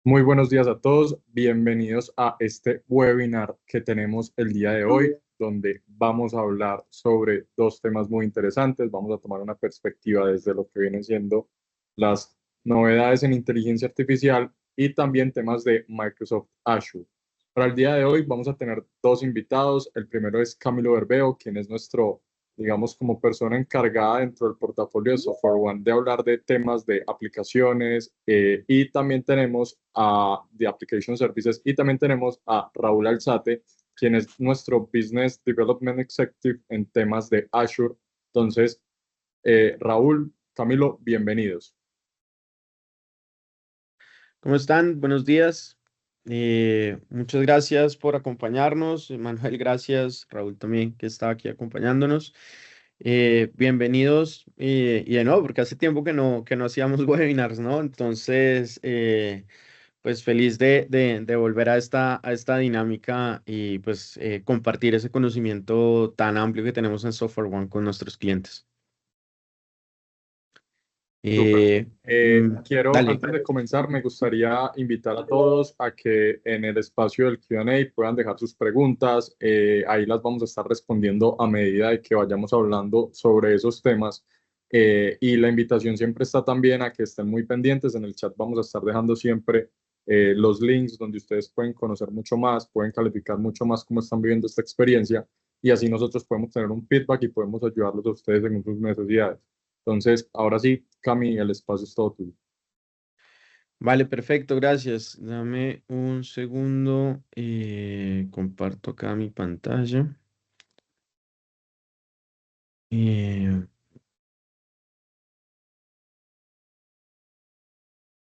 Muy buenos días a todos, bienvenidos a este webinar que tenemos el día de hoy, donde vamos a hablar sobre dos temas muy interesantes. Vamos a tomar una perspectiva desde lo que vienen siendo las novedades en inteligencia artificial y también temas de Microsoft Azure. Para el día de hoy vamos a tener dos invitados. El primero es Camilo Berbeo, quien es nuestro, digamos, como persona encargada dentro del portafolio de SoftwareOne de hablar de temas de aplicaciones, y también tenemos a The Application Services y también tenemos a Raúl Alzate, quien es nuestro Business Development Executive en temas de Azure. Entonces, Raúl, Camilo, bienvenidos. ¿Cómo están? Buenos días. Muchas gracias por acompañarnos. Manuel, gracias. Raúl también, que está aquí acompañándonos. Bienvenidos. Y de nuevo, porque hace tiempo que no hacíamos webinars, ¿no? Entonces, pues feliz de volver a esta dinámica y pues compartir ese conocimiento tan amplio que tenemos en SoftwareOne con nuestros clientes. Súper. Quiero, Dale. antes de comenzar, me gustaría invitar a todos a que en el espacio del Q&A puedan dejar sus preguntas. Ahí las vamos a estar respondiendo a medida de que vayamos hablando sobre esos temas. Y la invitación siempre está también a que estén muy pendientes. En el chat vamos a estar dejando siempre los links donde ustedes pueden conocer mucho más, pueden calificar mucho más cómo están viviendo esta experiencia y así nosotros podemos tener un feedback y podemos ayudarlos a ustedes en sus necesidades. Entonces, ahora sí, Cami, el espacio es todo tuyo. Vale, perfecto, gracias. Dame un segundo. Comparto acá mi pantalla. Eh,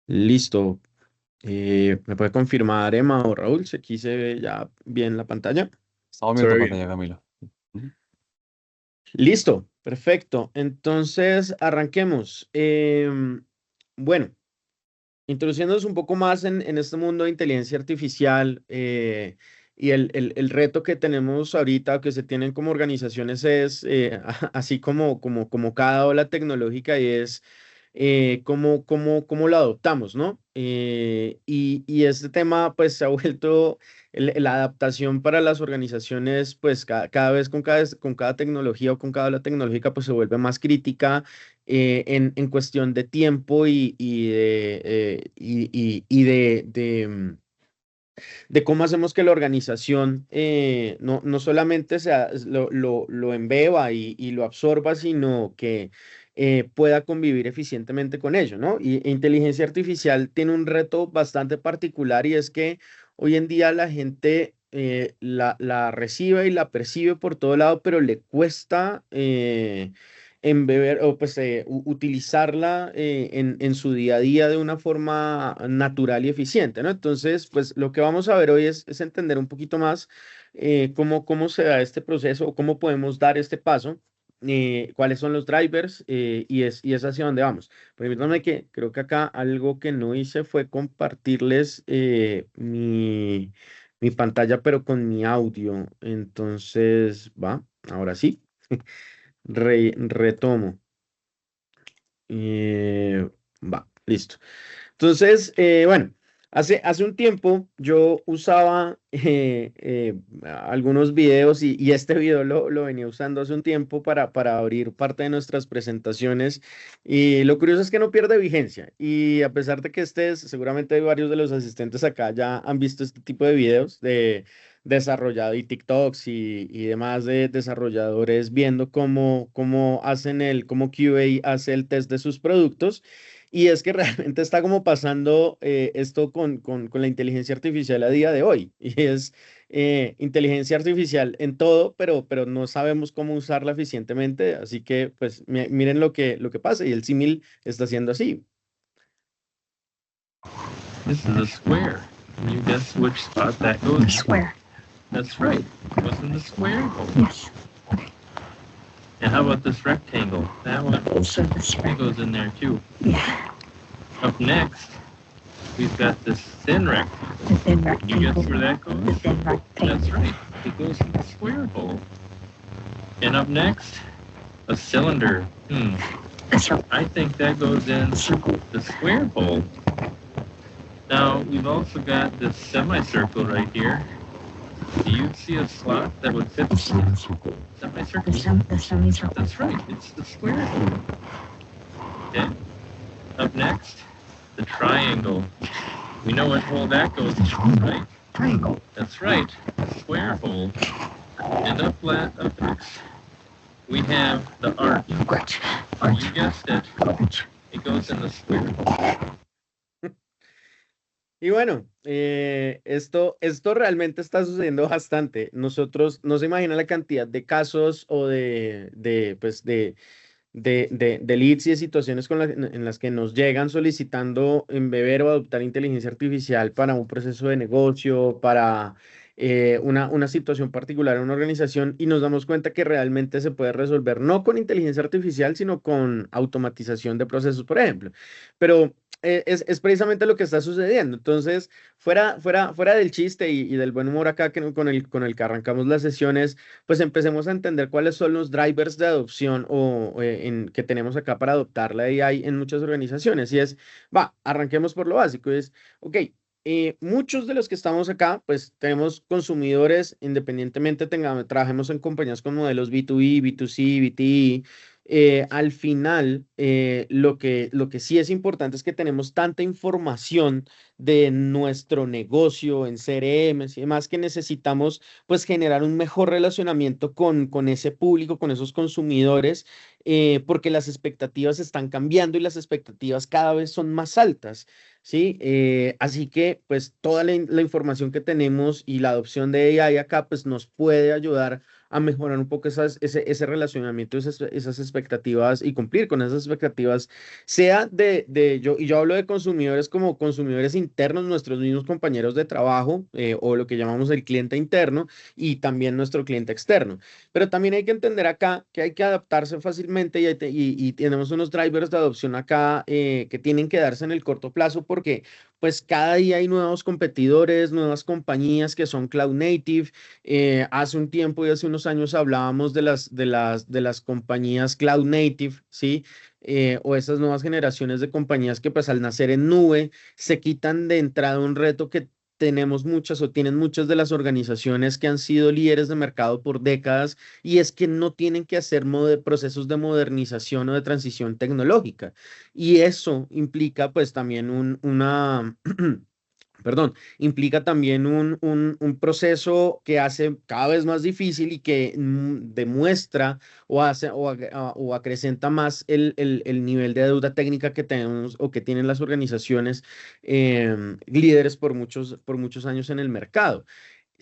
Listo. ¿Me puede confirmar, Emma o Raúl, si aquí se ve ya bien la pantalla? Estamos Se viendo ve tu bien. pantalla, Camilo. Listo, perfecto. Entonces, arranquemos. Bueno, introduciéndonos un poco más en este mundo de inteligencia artificial, y el reto que tenemos ahorita, que se tienen como organizaciones, es así como cada ola tecnológica, y es cómo lo adoptamos, ¿no? Y este tema pues se ha vuelto la adaptación para las organizaciones, pues cada vez con cada tecnología o con cada ola tecnológica pues se vuelve más crítica, en cuestión de tiempo y de cómo hacemos que la organización no solamente lo embeba y lo absorba, sino que pueda convivir eficientemente con ello, ¿no? Y inteligencia artificial tiene un reto bastante particular, y es que hoy en día la gente la recibe y la percibe por todo lado, pero le cuesta embeber o pues utilizarla en su día a día de una forma natural y eficiente, ¿no? Entonces, pues lo que vamos a ver hoy es entender un poquito más cómo se da este proceso o cómo podemos dar este paso, cuáles son los drivers, y es hacia dónde vamos. Permítanme, que creo que acá algo que no hice fue compartirles mi pantalla, pero con mi audio. Entonces, ahora sí. Retomo. Eh, Listo. Entonces, bueno, hace un tiempo yo usaba algunos videos, y este video lo venía usando hace un tiempo para abrir parte de nuestras presentaciones, y lo curioso es que no pierde vigencia, y a pesar de que seguramente varios de los asistentes acá ya han visto este tipo de videos de desarrollado y TikToks y demás de desarrolladores viendo cómo QA hace el test de sus productos. Y es que realmente está como pasando esto con la inteligencia artificial a día de hoy. Y es inteligencia artificial en todo, pero no sabemos cómo usarla eficientemente. Así que, pues, miren lo que pasa. Y el símil está siendo así. This is a square. Can you guess which spot that goes? The square. That's right. What's in the square? Yes. And how about this rectangle? That one? Also the It square. goes in there too. Yeah. Up next, we've got this thin rectangle. The thin Can you guess rectangle. where that The goes? thin rectangle. That's right. It goes in the square hole. And up next, a cylinder. The circle. I think that goes in The circle. the square hole. Now, we've also got this semicircle right here. Do you see a slot that would fit the semicircle? The semicircle. That's right, it's the square hole. Okay. Up next, the triangle. We know what hole that goes to, right? Triangle. That's right, square hole. And up next, we have the arch. You guessed it. It goes in the square hole. Y bueno, esto realmente está sucediendo bastante. Nosotros, no se imagina la cantidad de casos o de leads y de situaciones en las que nos llegan solicitando embeber o adoptar inteligencia artificial para un proceso de negocio, para una situación particular en una organización, y nos damos cuenta que realmente se puede resolver no con inteligencia artificial, sino con automatización de procesos, por ejemplo. Pero es precisamente lo que está sucediendo. Entonces, fuera del chiste y del buen humor acá con el que arrancamos las sesiones, pues empecemos a entender cuáles son los drivers de adopción que tenemos acá para adoptar la AI en muchas organizaciones. Y arranquemos por lo básico. Ok, muchos de los que estamos acá, pues tenemos consumidores, independientemente trabajemos en compañías con modelos B2B, B2C, B2E. Al final, lo que sí es importante es que tenemos tanta información de nuestro negocio en CRMs y demás, que necesitamos pues generar un mejor relacionamiento con ese público, con esos consumidores, porque las expectativas están cambiando y las expectativas cada vez son más altas, ¿sí? Así que pues toda la información que tenemos y la adopción de AI acá pues nos puede ayudar a mejorar un poco ese relacionamiento, esas expectativas y cumplir con esas expectativas, sea yo hablo de consumidores como consumidores internos, nuestros mismos compañeros de trabajo, o lo que llamamos el cliente interno, y también nuestro cliente externo. Pero también hay que entender acá que hay que adaptarse fácilmente y tenemos unos drivers de adopción acá que tienen que darse en el corto plazo, porque pues cada día hay nuevos competidores, nuevas compañías que son cloud native. Hace un tiempo y hace unos años hablábamos de las compañías cloud native, ¿sí? O esas nuevas generaciones de compañías que pues al nacer en nube se quitan de entrada un reto que tenemos muchas o tienen muchas de las organizaciones que han sido líderes de mercado por décadas, y es que no tienen que hacer procesos de modernización o de transición tecnológica. Y eso implica pues también perdón, implica también un proceso que hace cada vez más difícil y que demuestra o acrecenta más el nivel de deuda técnica que tenemos o que tienen las organizaciones líderes por muchos años en el mercado.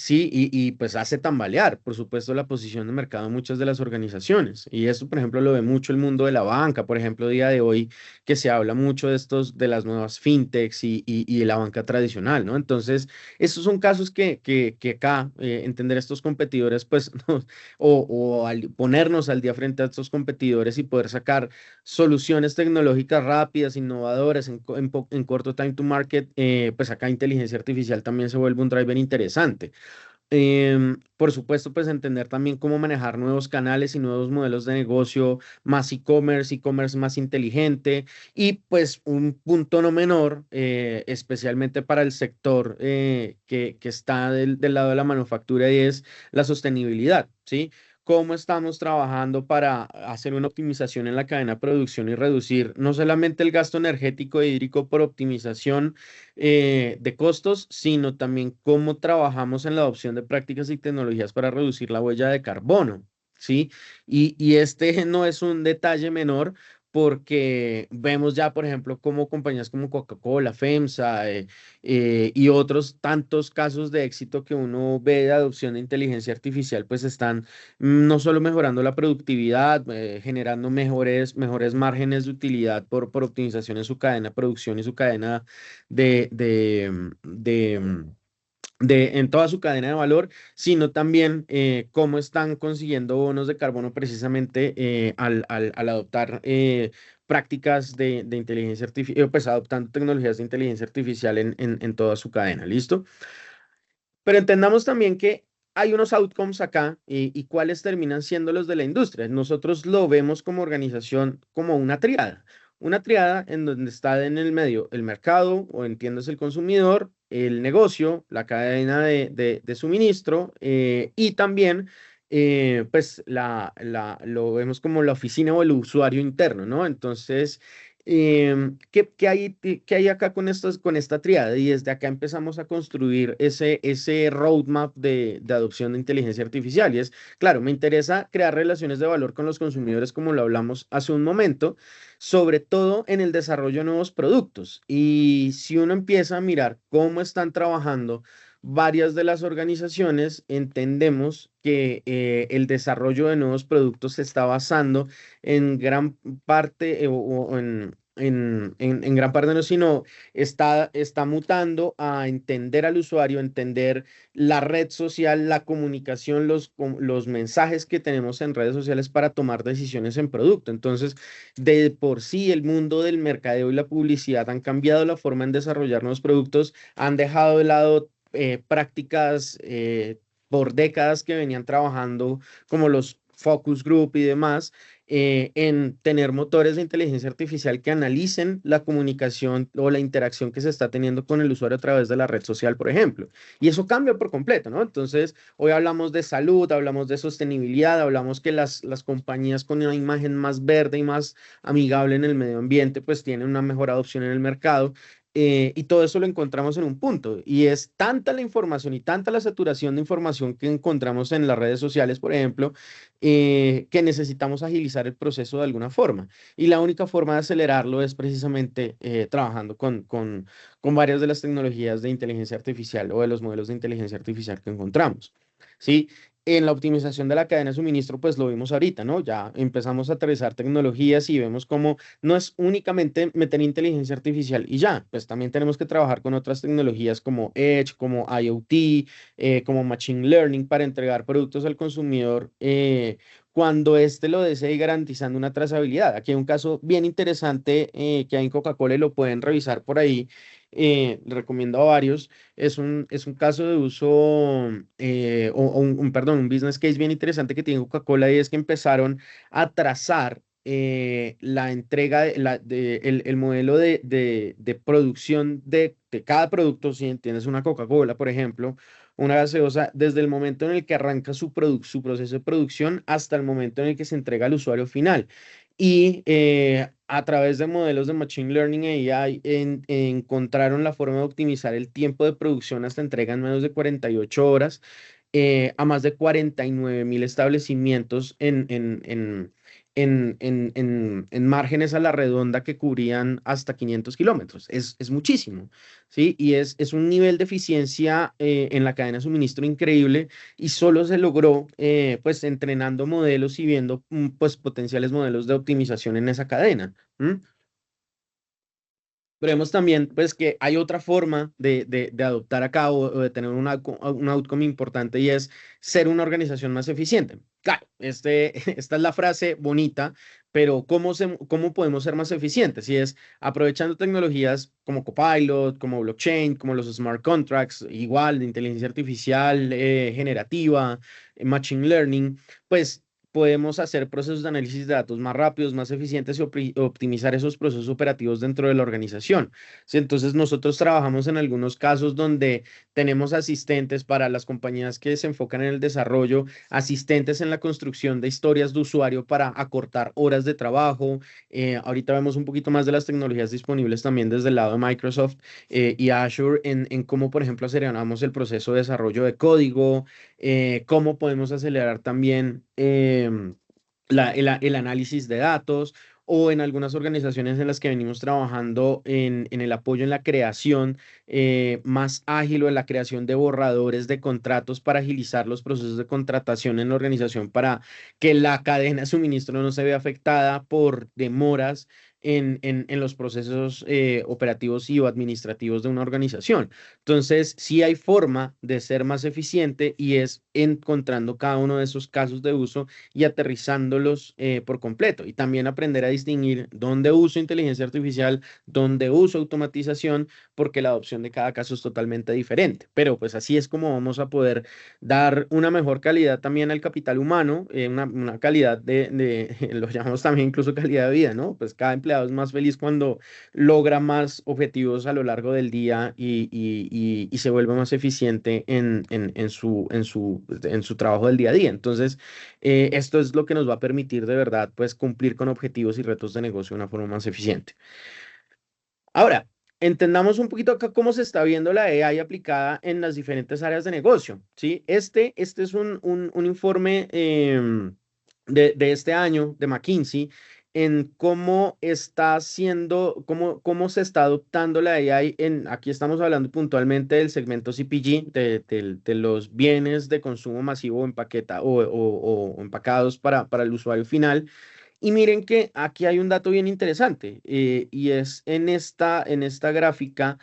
Sí, pues hace tambalear, por supuesto, la posición de mercado de muchas de las organizaciones. Y esto, por ejemplo, lo ve mucho el mundo de la banca, por ejemplo, día de hoy, que se habla mucho de las nuevas fintechs y de la banca tradicional, ¿no? Entonces, estos son casos que acá, entender estos competidores, pues, o al ponernos al día frente a estos competidores y poder sacar soluciones tecnológicas rápidas, innovadoras, en corto time to market, pues acá inteligencia artificial también se vuelve un driver interesante. Por supuesto, pues entender también cómo manejar nuevos canales y nuevos modelos de negocio, más e-commerce más inteligente, y pues un punto no menor, especialmente para el sector que está del lado de la manufactura, y es la sostenibilidad, ¿sí? Cómo estamos trabajando para hacer una optimización en la cadena de producción y reducir no solamente el gasto energético e hídrico por optimización de costos, sino también cómo trabajamos en la adopción de prácticas y tecnologías para reducir la huella de carbono, ¿sí? Y este no es un detalle menor, porque vemos ya, por ejemplo, como compañías como Coca-Cola, FEMSA, y otros tantos casos de éxito que uno ve de adopción de inteligencia artificial, pues están no solo mejorando la productividad, generando mejores márgenes de utilidad por optimización en su cadena de producción y su cadena en toda su cadena de valor, sino también cómo están consiguiendo bonos de carbono precisamente al adoptar prácticas de inteligencia artificial, pues adoptando tecnologías de inteligencia artificial en toda su cadena, ¿listo? Pero entendamos también que hay unos outcomes acá, y cuáles terminan siendo los de la industria. Nosotros lo vemos como organización como una triada. una triada en donde está en el medio el mercado, o entiendes el consumidor, el negocio, la cadena de suministro, y también pues lo vemos como la oficina o el usuario interno, ¿no? Entonces, ¿qué hay acá con esta triada? Y desde acá empezamos a construir ese roadmap de adopción de inteligencia artificial. Y es, claro, me interesa crear relaciones de valor con los consumidores, como lo hablamos hace un momento, sobre todo en el desarrollo de nuevos productos. Y si uno empieza a mirar cómo están trabajando varias de las organizaciones, entendemos que el desarrollo de nuevos productos se está basando en gran parte, o en gran parte no, sino está mutando a entender al usuario, entender la red social, la comunicación, los mensajes que tenemos en redes sociales para tomar decisiones en producto. Entonces, de por sí, el mundo del mercadeo y la publicidad han cambiado la forma en desarrollar nuevos productos, han dejado de lado prácticas por décadas que venían trabajando como los focus group y demás, en tener motores de inteligencia artificial que analicen la comunicación o la interacción que se está teniendo con el usuario a través de la red social, por ejemplo. Y eso cambia por completo, ¿no? Entonces, hoy hablamos de salud, hablamos de sostenibilidad, hablamos que las compañías con una imagen más verde y más amigable en el medio ambiente, pues tienen una mejor adopción en el mercado. Y todo eso lo encontramos en un punto, y es tanta la información y tanta la saturación de información que encontramos en las redes sociales, por ejemplo, que necesitamos agilizar el proceso de alguna forma. Y la única forma de acelerarlo es precisamente trabajando con varias de las tecnologías de inteligencia artificial o de los modelos de inteligencia artificial que encontramos. ¿Sí? En la optimización de la cadena de suministro, pues lo vimos ahorita, ¿no? Ya empezamos a aterrizar tecnologías y vemos cómo no es únicamente meter inteligencia artificial y ya, pues también tenemos que trabajar con otras tecnologías como Edge, como IoT, como Machine Learning, para entregar productos al consumidor cuando éste lo desee, y garantizando una trazabilidad. Aquí hay un caso bien interesante que hay en Coca-Cola, y lo pueden revisar por ahí. Le recomiendo a varios. Es un caso de uso, perdón, un business case bien interesante que tiene Coca-Cola, y es que empezaron a trazar la entrega, el modelo de producción de cada producto. Si tienes una Coca-Cola, por ejemplo, una gaseosa, desde el momento en el que arranca su proceso de producción hasta el momento en el que se entrega al usuario final. Y a través de modelos de Machine Learning e AI encontraron la forma de optimizar el tiempo de producción hasta entrega en menos de 48 horas, a más de 49.000 establecimientos en márgenes a la redonda que cubrían hasta 500 kilómetros. Es muchísimo, ¿sí? Y es un nivel de eficiencia en la cadena de suministro increíble, y solo se logró pues entrenando modelos y viendo pues potenciales modelos de optimización en esa cadena. Veremos también, pues, que hay otra forma de adoptar acá, o de tener un outcome importante, y es ser una organización más eficiente. Claro, esta es la frase bonita, pero ¿cómo podemos ser más eficientes? Y es aprovechando tecnologías como Copilot, como blockchain, como los smart contracts, igual de inteligencia artificial generativa, machine learning, pues podemos hacer procesos de análisis de datos más rápidos, más eficientes, y optimizar esos procesos operativos dentro de la organización. Sí, entonces nosotros trabajamos en algunos casos donde tenemos asistentes para las compañías que se enfocan en el desarrollo, asistentes en la construcción de historias de usuario para acortar horas de trabajo. Ahorita vemos un poquito más de las tecnologías disponibles también desde el lado de Microsoft y Azure, en cómo, por ejemplo, aceleramos el proceso de desarrollo de código, cómo podemos acelerar también el análisis de datos, o en algunas organizaciones en las que venimos trabajando en el apoyo en la creación más ágil, o en la creación de borradores de contratos para agilizar los procesos de contratación en la organización, para que la cadena de suministro no se vea afectada por demoras en los procesos operativos y o administrativos de una organización. Entonces, sí hay forma de ser más eficiente, y es encontrando cada uno de esos casos de uso y aterrizándolos por completo. Y también aprender a distinguir dónde uso inteligencia artificial, dónde uso automatización, porque la adopción de cada caso es totalmente diferente. Pero pues así es como vamos a poder dar una mejor calidad también al capital humano, una calidad lo llamamos también incluso calidad de vida, ¿no? Pues cada empleado es más feliz cuando logra más objetivos a lo largo del día y se vuelve más eficiente en su trabajo del día a día. Entonces, esto es lo que nos va a permitir de verdad, pues, cumplir con objetivos y retos de negocio de una forma más eficiente. Ahora, entendamos un poquito acá cómo se está viendo la AI aplicada en las diferentes áreas de negocio, ¿sí? Este es un informe de este año de McKinsey en cómo está haciendo, cómo se está adoptando la AI aquí estamos hablando puntualmente del segmento CPG, de los bienes de consumo masivo o empacados para el usuario final. Y miren que aquí hay un dato bien interesante y es en esta gráfica,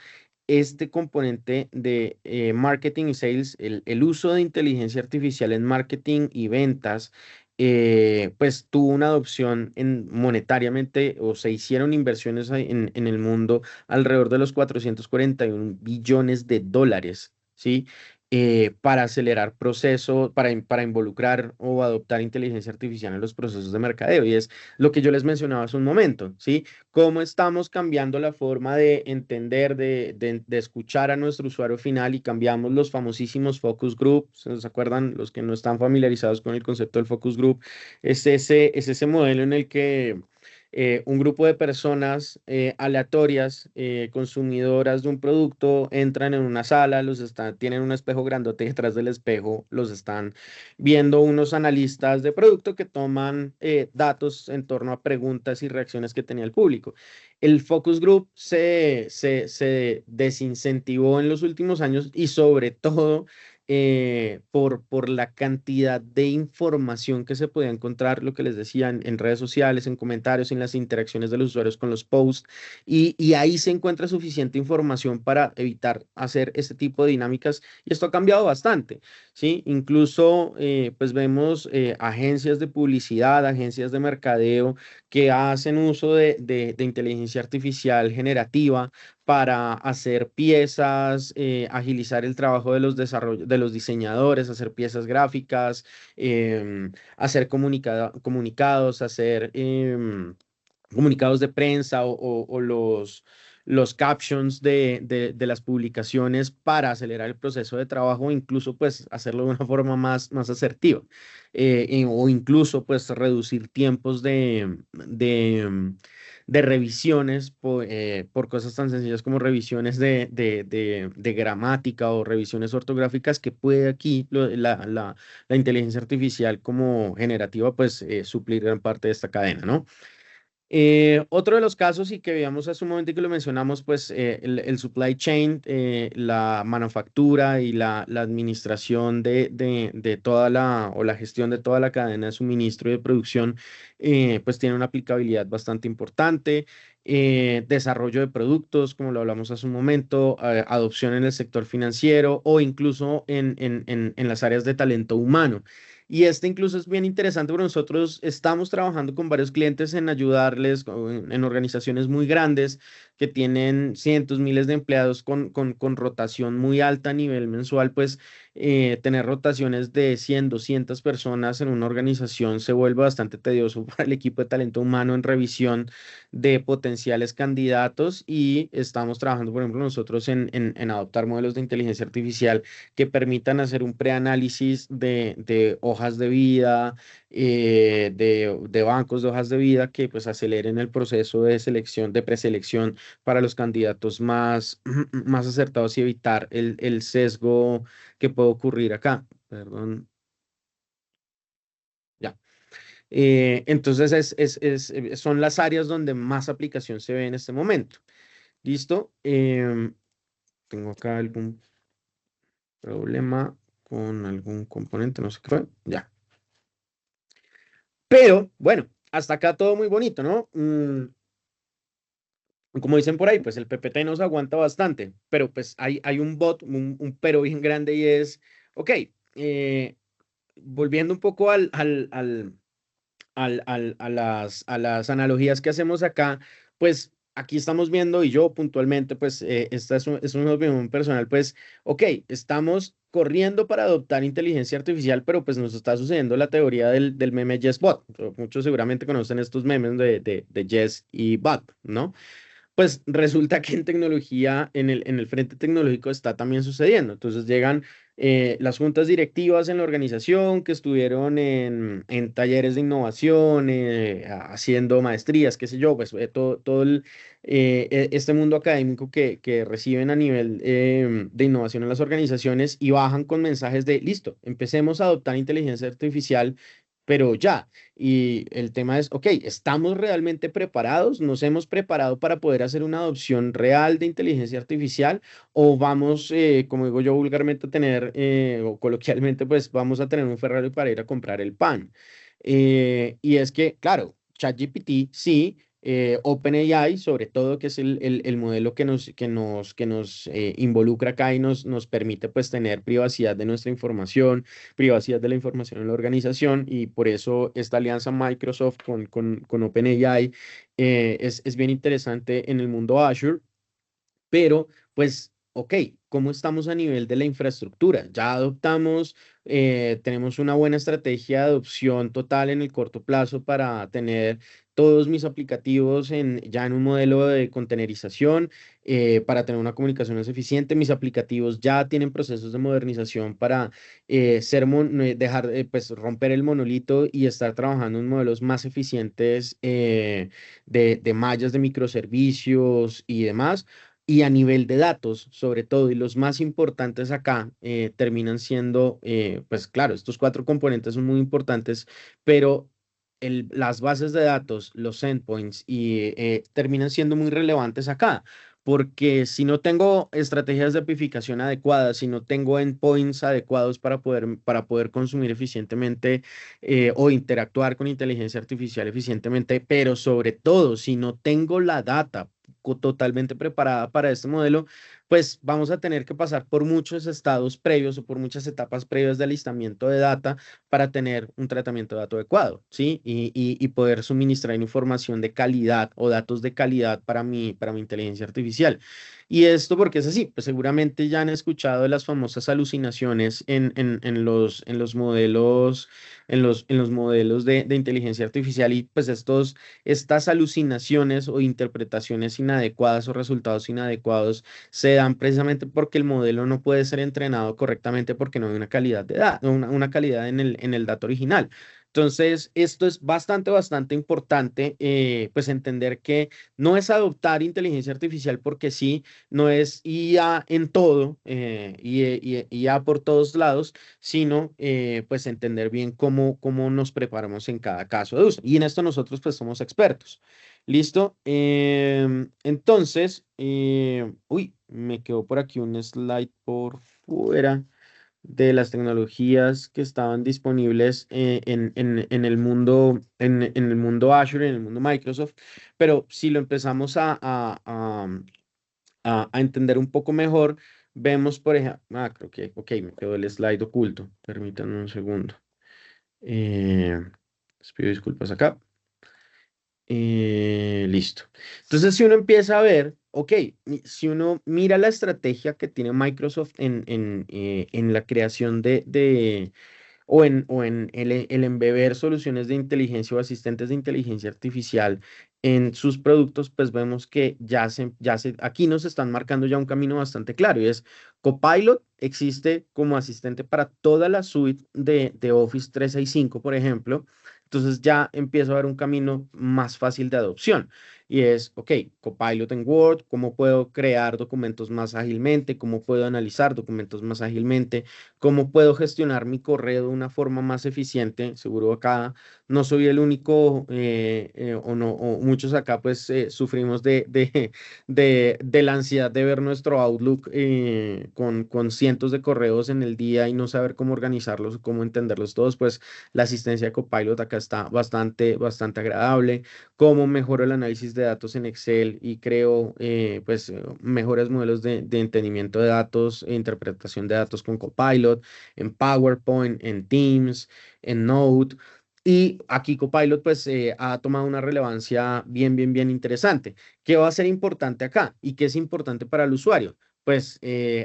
este componente de marketing y sales, el uso de inteligencia artificial en marketing y ventas, pues tuvo una adopción monetariamente o se hicieron inversiones en el mundo alrededor de los 441 billones de dólares, ¿sí? Para acelerar procesos, para involucrar o adoptar inteligencia artificial en los procesos de mercadeo. Y es lo que yo les mencionaba hace un momento, ¿sí? Cómo estamos cambiando la forma de entender, de escuchar a nuestro usuario final y cambiamos los famosísimos focus groups. ¿Se acuerdan? Los que no están familiarizados con el concepto del focus group, es ese modelo en el que un grupo de personas aleatorias, consumidoras de un producto, entran en una sala, tienen un espejo grandote detrás del espejo, los están viendo unos analistas de producto que toman datos en torno a preguntas y reacciones que tenía el público. El focus group se desincentivó en los últimos años y sobre todo por la cantidad de información que se podía encontrar, lo que les decía, en redes sociales, en comentarios, en las interacciones de los usuarios con los posts, y ahí se encuentra suficiente información para evitar hacer este tipo de dinámicas, y esto ha cambiado bastante, ¿sí? Incluso, pues vemos agencias de publicidad, agencias de mercadeo que hacen uso de inteligencia artificial generativa para hacer piezas, agilizar el trabajo de los diseñadores, hacer piezas gráficas, hacer comunicados, hacer comunicados de prensa o los captions de las publicaciones para acelerar el proceso de trabajo, incluso pues hacerlo de una forma más asertiva, o incluso pues reducir tiempos de revisiones por cosas tan sencillas como revisiones de gramática o revisiones ortográficas que puede aquí la inteligencia artificial como generativa pues suplir gran parte de esta cadena, ¿no? Otro de los casos y que veíamos hace un momento y que lo mencionamos, pues el supply chain, la manufactura y la administración de toda o la gestión de toda la cadena de suministro y de producción, pues tiene una aplicabilidad bastante importante. Desarrollo de productos, como lo hablamos hace un momento, adopción en el sector financiero o incluso en las áreas de talento humano. Y este incluso es bien interesante porque nosotros estamos trabajando con varios clientes en ayudarles en organizaciones muy grandes que tienen cientos, miles de empleados con rotación muy alta a nivel mensual, pues tener rotaciones de 100, 200 personas en una organización se vuelve bastante tedioso para el equipo de talento humano en revisión de potenciales candidatos y estamos trabajando, por ejemplo, nosotros en adoptar modelos de inteligencia artificial que permitan hacer un preanálisis de hojas de vida, de bancos de hojas de vida que pues aceleren el proceso de selección, de preselección para los candidatos más acertados y evitar el sesgo que puede ocurrir acá. Perdón. Ya. Entonces son las áreas donde más aplicación se ve en este momento. ¿Listo? Tengo acá algún problema con algún componente, no sé qué fue. Ya. Pero, bueno, hasta acá todo muy bonito, ¿no? Como dicen por ahí, pues el PPT nos aguanta bastante, pero pues hay un pero bien grande y es, ok, volviendo un poco a las analogías que hacemos acá, pues aquí estamos viendo, y yo puntualmente, pues esta es una opinión personal, pues, ok, estamos corriendo para adoptar inteligencia artificial, pero pues nos está sucediendo la teoría del meme Yes Bot. Muchos seguramente conocen estos memes de Yes y Bot, ¿no? Pues resulta que en tecnología, en el frente tecnológico está también sucediendo. Entonces llegan las juntas directivas en la organización que estuvieron en talleres de innovación, haciendo maestrías, qué sé yo, pues todo este mundo académico que reciben a nivel de innovación en las organizaciones y bajan con mensajes de, listo, empecemos a adoptar inteligencia artificial, pero ya. Y el tema es, ok, ¿estamos realmente preparados? ¿Nos hemos preparado para poder hacer una adopción real de inteligencia artificial? ¿O vamos, como digo yo vulgarmente, a tener, o coloquialmente, pues vamos a tener un Ferrari para ir a comprar el pan? Y es que, claro, ChatGPT sí, OpenAI, sobre todo, que es el modelo que nos involucra acá y nos permite pues tener privacidad de nuestra información, privacidad de la información en la organización, y por eso esta alianza Microsoft con OpenAI es bien interesante en el mundo Azure. Pero, pues, ok, ¿cómo estamos a nivel de la infraestructura? Ya adoptamos, tenemos una buena estrategia de adopción total en el corto plazo para tener todos mis aplicativos ya en un modelo de containerización, para tener una comunicación más eficiente. Mis aplicativos ya tienen procesos de modernización para dejar, pues, romper el monolito y estar trabajando en modelos más eficientes, de mallas de microservicios y demás. Y a nivel de datos, sobre todo, y los más importantes acá, terminan siendo, pues claro, estos cuatro componentes son muy importantes, pero las bases de datos, los endpoints, terminan siendo muy relevantes acá, porque si no tengo estrategias de apificación adecuadas, si no tengo endpoints adecuados para poder consumir eficientemente, o interactuar con inteligencia artificial eficientemente, pero sobre todo, si no tengo la data totalmente preparada para este modelo, pues vamos a tener que pasar por muchos estados previos o por muchas etapas previas de alistamiento de data para tener un tratamiento de datos adecuado, ¿sí? Y poder suministrar información de calidad o datos de calidad para mi inteligencia artificial. Y esto porque es así, pues seguramente ya han escuchado de las famosas alucinaciones en los modelos, en los modelos de inteligencia artificial, y pues estas alucinaciones o interpretaciones inadecuadas o resultados inadecuados se dan precisamente porque el modelo no puede ser entrenado correctamente porque no hay una calidad de datos, una calidad en el dato original. Entonces, esto es bastante importante, pues entender que no es adoptar inteligencia artificial porque sí, no es IA en todo, IA por todos lados, sino pues entender bien cómo nos preparamos en cada caso de uso. Y en esto nosotros pues somos expertos. ¿Listo? Entonces, uy, me quedó por aquí un slide por fuera de las tecnologías que estaban disponibles, en el mundo Azure, en el mundo Microsoft, pero si lo empezamos a entender un poco mejor, vemos, por ejemplo, creo que, ok, me quedó el slide oculto, permítanme un segundo. Eh, Les pido disculpas acá. Listo. Entonces, si uno empieza a ver, ok, si uno mira la estrategia que tiene Microsoft en la creación o en el embeber soluciones de inteligencia o asistentes de inteligencia artificial en sus productos, pues vemos que aquí nos están marcando ya un camino bastante claro, y es Copilot existe como asistente para toda la suite de Office 365, por ejemplo. Entonces ya empieza a haber un camino más fácil de adopción. Y es, ok, Copilot en Word, cómo puedo crear documentos más ágilmente, cómo puedo analizar documentos más ágilmente, cómo puedo gestionar mi correo de una forma más eficiente. Seguro acá no soy el único, o no, o muchos acá pues sufrimos de la ansiedad de ver nuestro Outlook, con cientos de correos en el día y no saber cómo organizarlos, cómo entenderlos todos. Pues la asistencia de Copilot acá está bastante agradable. Cómo mejoro el análisis de datos en Excel y creo pues mejores modelos de entendimiento de datos e interpretación de datos con Copilot, en PowerPoint, en Teams, en Note. Y aquí Copilot pues ha tomado una relevancia bien interesante. ¿Qué va a ser importante acá y qué es importante para el usuario? Pues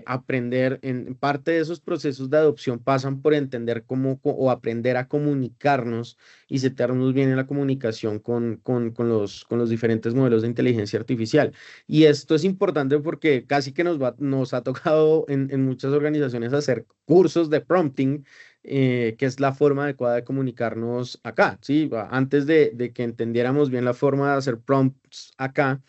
aprender en parte de esos procesos de adopción pasan por entender o aprender a comunicarnos y setearnos bien en la comunicación con los diferentes modelos de inteligencia artificial. Y esto es importante porque casi que nos ha tocado en muchas organizaciones hacer cursos de prompting, que es la forma adecuada de comunicarnos acá, ¿sí? Antes de que entendiéramos bien la forma de hacer prompts acá,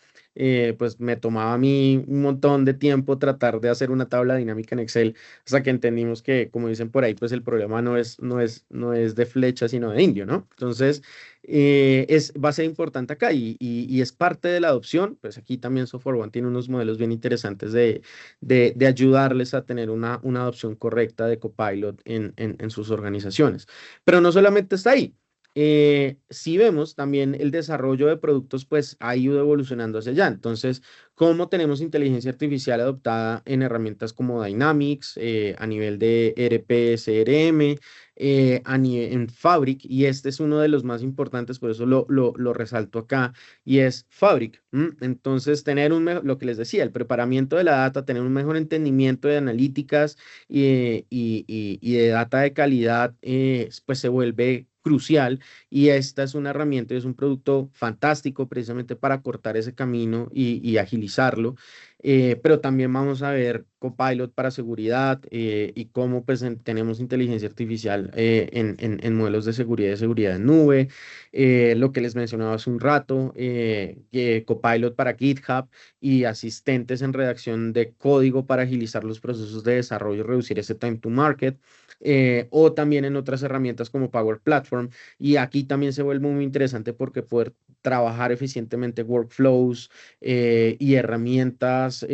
pues me tomaba a mí un montón de tiempo tratar de hacer una tabla dinámica en Excel hasta que entendimos que, como dicen por ahí, pues el problema no es de flecha, sino de indio, ¿no? Entonces, va a ser importante acá y es parte de la adopción. Pues aquí también Software One tiene unos modelos bien interesantes de ayudarles a tener una adopción correcta de Copilot en sus organizaciones. Pero no solamente está ahí. Si vemos también el desarrollo de productos, pues ha ido evolucionando hacia allá. Entonces, ¿cómo tenemos inteligencia artificial adoptada en herramientas como Dynamics, a nivel de ERP, CRM, en Fabric? Y este es uno de los más importantes, por eso lo resalto acá, y es Fabric. Entonces, tener lo que les decía, el preparamiento de la data, tener un mejor entendimiento de analíticas y de data de calidad, pues se vuelve crucial, y esta es una herramienta y es un producto fantástico precisamente para cortar ese camino y agilizarlo. Pero también vamos a ver Copilot para seguridad, y cómo pues tenemos inteligencia artificial en modelos de seguridad en nube, lo que les mencionaba hace un rato, Copilot para GitHub y asistentes en redacción de código para agilizar los procesos de desarrollo y reducir ese time to market, o también en otras herramientas como Power Platform. Y aquí también se vuelve muy interesante porque poder trabajar eficientemente workflows, y herramientas,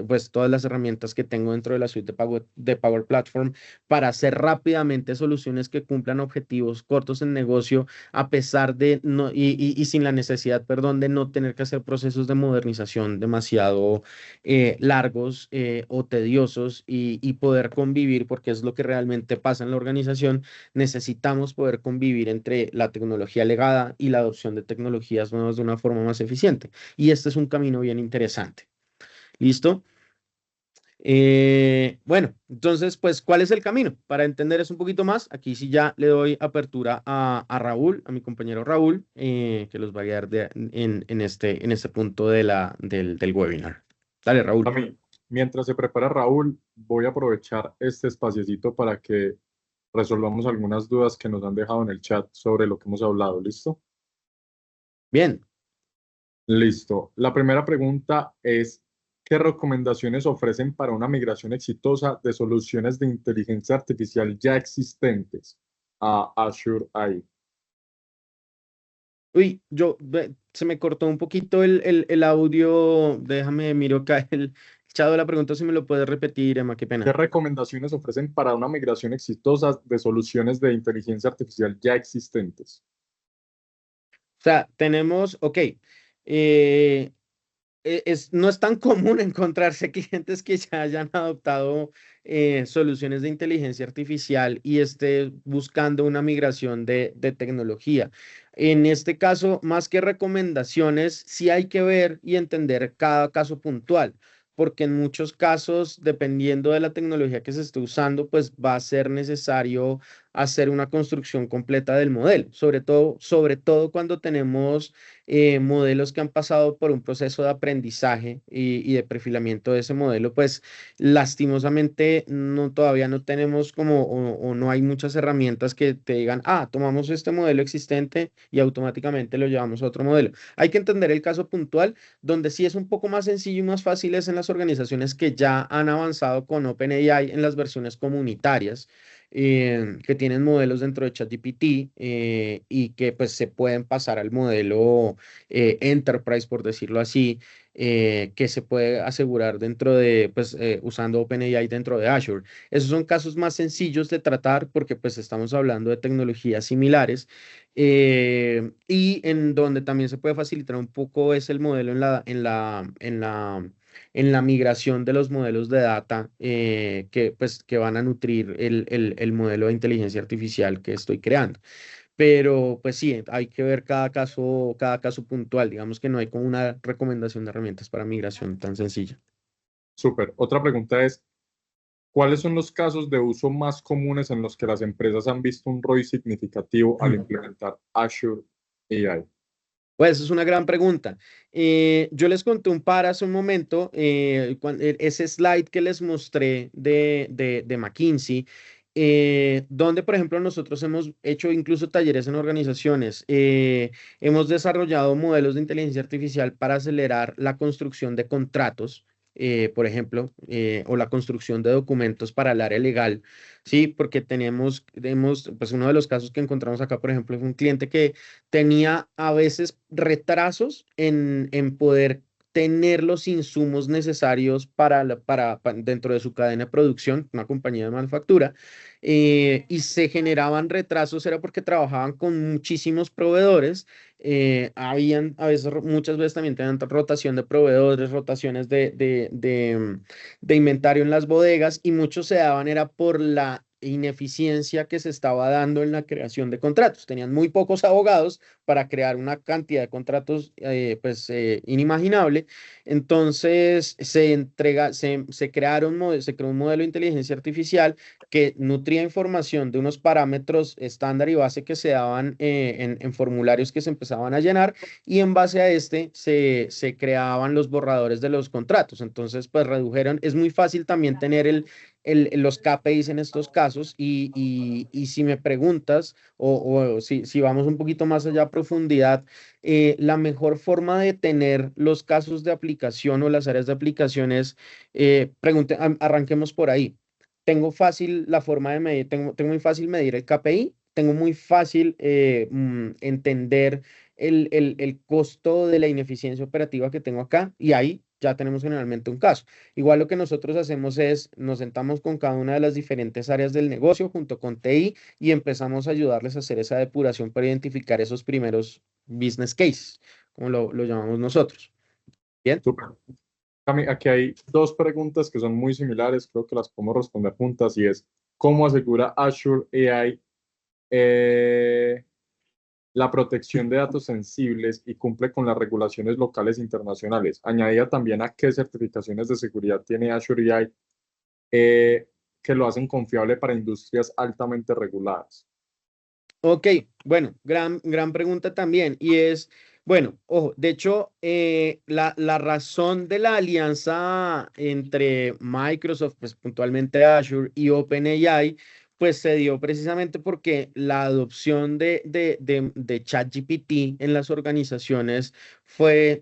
pues todas las herramientas que tengo dentro de la suite de Power Platform para hacer rápidamente soluciones que cumplan objetivos cortos en negocio, a pesar de no, y sin la necesidad, perdón, de no tener que hacer procesos de modernización demasiado largos, o tediosos, y poder convivir, porque es lo que realmente pasa en la organización. Necesitamos poder convivir entre la tecnología legada y la adopción de tecnologías nuevas de una forma más eficiente. Y este es un camino bien interesante. ¿Listo? Bueno, entonces, pues, ¿cuál es el camino? Para entender eso un poquito más, aquí sí ya le doy apertura a Raúl, a mi compañero Raúl, que los va a guiar en este punto del webinar. Dale, Raúl. A mí, mientras se prepara Raúl, voy a aprovechar este espaciecito para que resolvamos algunas dudas que nos han dejado en el chat sobre lo que hemos hablado. ¿Listo? Bien. Listo. La primera pregunta es, ¿qué recomendaciones ofrecen para una migración exitosa de soluciones de inteligencia artificial ya existentes a Azure AI? Uy, se me cortó un poquito el audio. Déjame, miro acá el chat de la pregunta, si me lo puedes repetir, Emma, qué ¿Qué pena. recomendaciones ofrecen para una migración exitosa de soluciones de inteligencia artificial ya existentes? O sea, tenemos, ok, eh, no es tan común encontrarse clientes que ya hayan adoptado soluciones de inteligencia artificial y esté buscando una migración de tecnología. En este caso, más que recomendaciones, sí hay que ver y entender cada caso puntual, porque en muchos casos, dependiendo de la tecnología que se esté usando, pues va a ser necesario hacer una construcción completa del modelo, sobre todo cuando tenemos modelos que han pasado por un proceso de aprendizaje y de perfilamiento de ese modelo. Pues lastimosamente todavía no tenemos o no hay muchas herramientas que te digan, tomamos este modelo existente y automáticamente lo llevamos a otro modelo. Hay que entender el caso puntual, donde sí es un poco más sencillo y más fácil es en las organizaciones que ya han avanzado con OpenAI en las versiones comunitarias, que tienen modelos dentro de ChatGPT, y que pues se pueden pasar al modelo Enterprise, por decirlo así, que se puede asegurar dentro de, pues, usando OpenAI dentro de Azure. Esos son casos más sencillos de tratar porque pues estamos hablando de tecnologías similares y en donde también se puede facilitar un poco es el modelo en la migración de los modelos de data que van a nutrir el modelo de inteligencia artificial que estoy creando. Pero pues sí, hay que ver cada caso puntual. Digamos que no hay como una recomendación de herramientas para migración tan sencilla. Súper. Otra pregunta es, ¿cuáles son los casos de uso más comunes en los que las empresas han visto un ROI significativo al implementar Azure AI? Pues esa es una gran pregunta. Yo les conté un par hace un momento, ese slide que les mostré de McKinsey, donde, por ejemplo, nosotros hemos hecho incluso talleres en organizaciones. Hemos desarrollado modelos de inteligencia artificial para acelerar la construcción de contratos, por ejemplo, o la construcción de documentos para el área legal. Sí, porque pues uno de los casos que encontramos acá, por ejemplo, es un cliente que tenía a veces retrasos en poder tener los insumos necesarios dentro de su cadena de producción, una compañía de manufactura, y se generaban retrasos, era porque trabajaban con muchísimos proveedores, habían a veces, muchas veces también tenían rotación de proveedores, rotaciones de inventario en las bodegas, y muchos se daban era por la ineficiencia que se estaba dando en la creación de contratos. Tenían muy pocos abogados para crear una cantidad de contratos inimaginable. Entonces se creó un modelo de inteligencia artificial que nutría información de unos parámetros estándar y base que se daban en formularios que se empezaban a llenar, y en base a se creaban los borradores de los contratos. Entonces, pues redujeron, es muy fácil también tener los KPIs en estos casos y si me preguntas o si vamos un poquito más allá a profundidad, la mejor forma de tener los casos de aplicación o las áreas de aplicación es, arranquemos por ahí. Tengo fácil la forma de medir, tengo muy fácil medir el KPI, tengo muy fácil entender el costo de la ineficiencia operativa que tengo acá, y ahí ya tenemos generalmente un caso. Igual lo que nosotros hacemos es, nos sentamos con cada una de las diferentes áreas del negocio junto con TI y empezamos a ayudarles a hacer esa depuración para identificar esos primeros business cases, como lo llamamos nosotros. Bien. Súper. Cami, aquí hay dos preguntas que son muy similares, creo que las podemos responder juntas, y es, ¿cómo asegura Azure AI la protección de datos sensibles y cumple con las regulaciones locales e internacionales? Añadía también a qué certificaciones de seguridad tiene Azure AI que lo hacen confiable para industrias altamente reguladas. Ok, bueno, gran pregunta también. Y es, bueno, ojo, de hecho, la razón de la alianza entre Microsoft, pues puntualmente Azure y OpenAI, pues se dio precisamente porque la adopción de ChatGPT en las organizaciones fue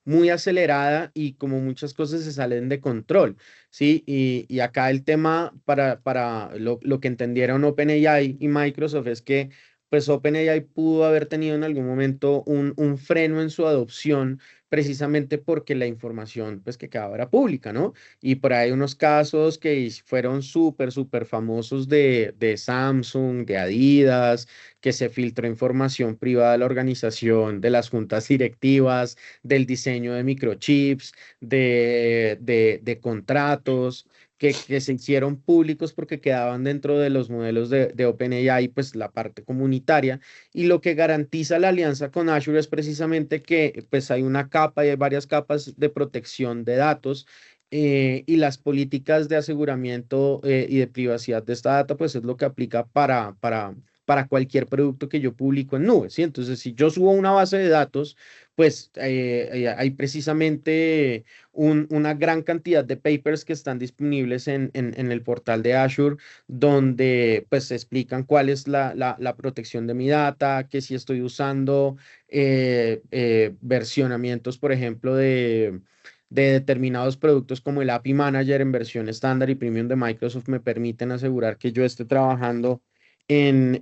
muy acelerada, y como muchas cosas se salen de control. Sí, y acá el tema para lo que entendieron OpenAI y Microsoft es que pues OpenAI pudo haber tenido en algún momento un freno en su adopción, precisamente porque la información pues que quedaba era pública, ¿no? Y por ahí unos casos que fueron súper famosos de Samsung, de Adidas, que se filtró información privada de la organización, de las juntas directivas, del diseño de microchips, de contratos que se hicieron públicos porque quedaban dentro de los modelos de OpenAI, pues la parte comunitaria. Y lo que garantiza la alianza con Azure es precisamente que pues hay una capa y hay varias capas de protección de datos. Y las políticas de aseguramiento y de privacidad de esta data, pues es lo que aplica para cualquier producto que yo publico en nube, ¿sí? Entonces, si yo subo una base de datos, pues hay precisamente una gran cantidad de papers que están disponibles en el portal de Azure, donde pues se explican cuál es la protección de mi data, que si estoy usando versionamientos, por ejemplo, de determinados productos como el API Manager en versión estándar y premium de Microsoft, me permiten asegurar que yo esté trabajando en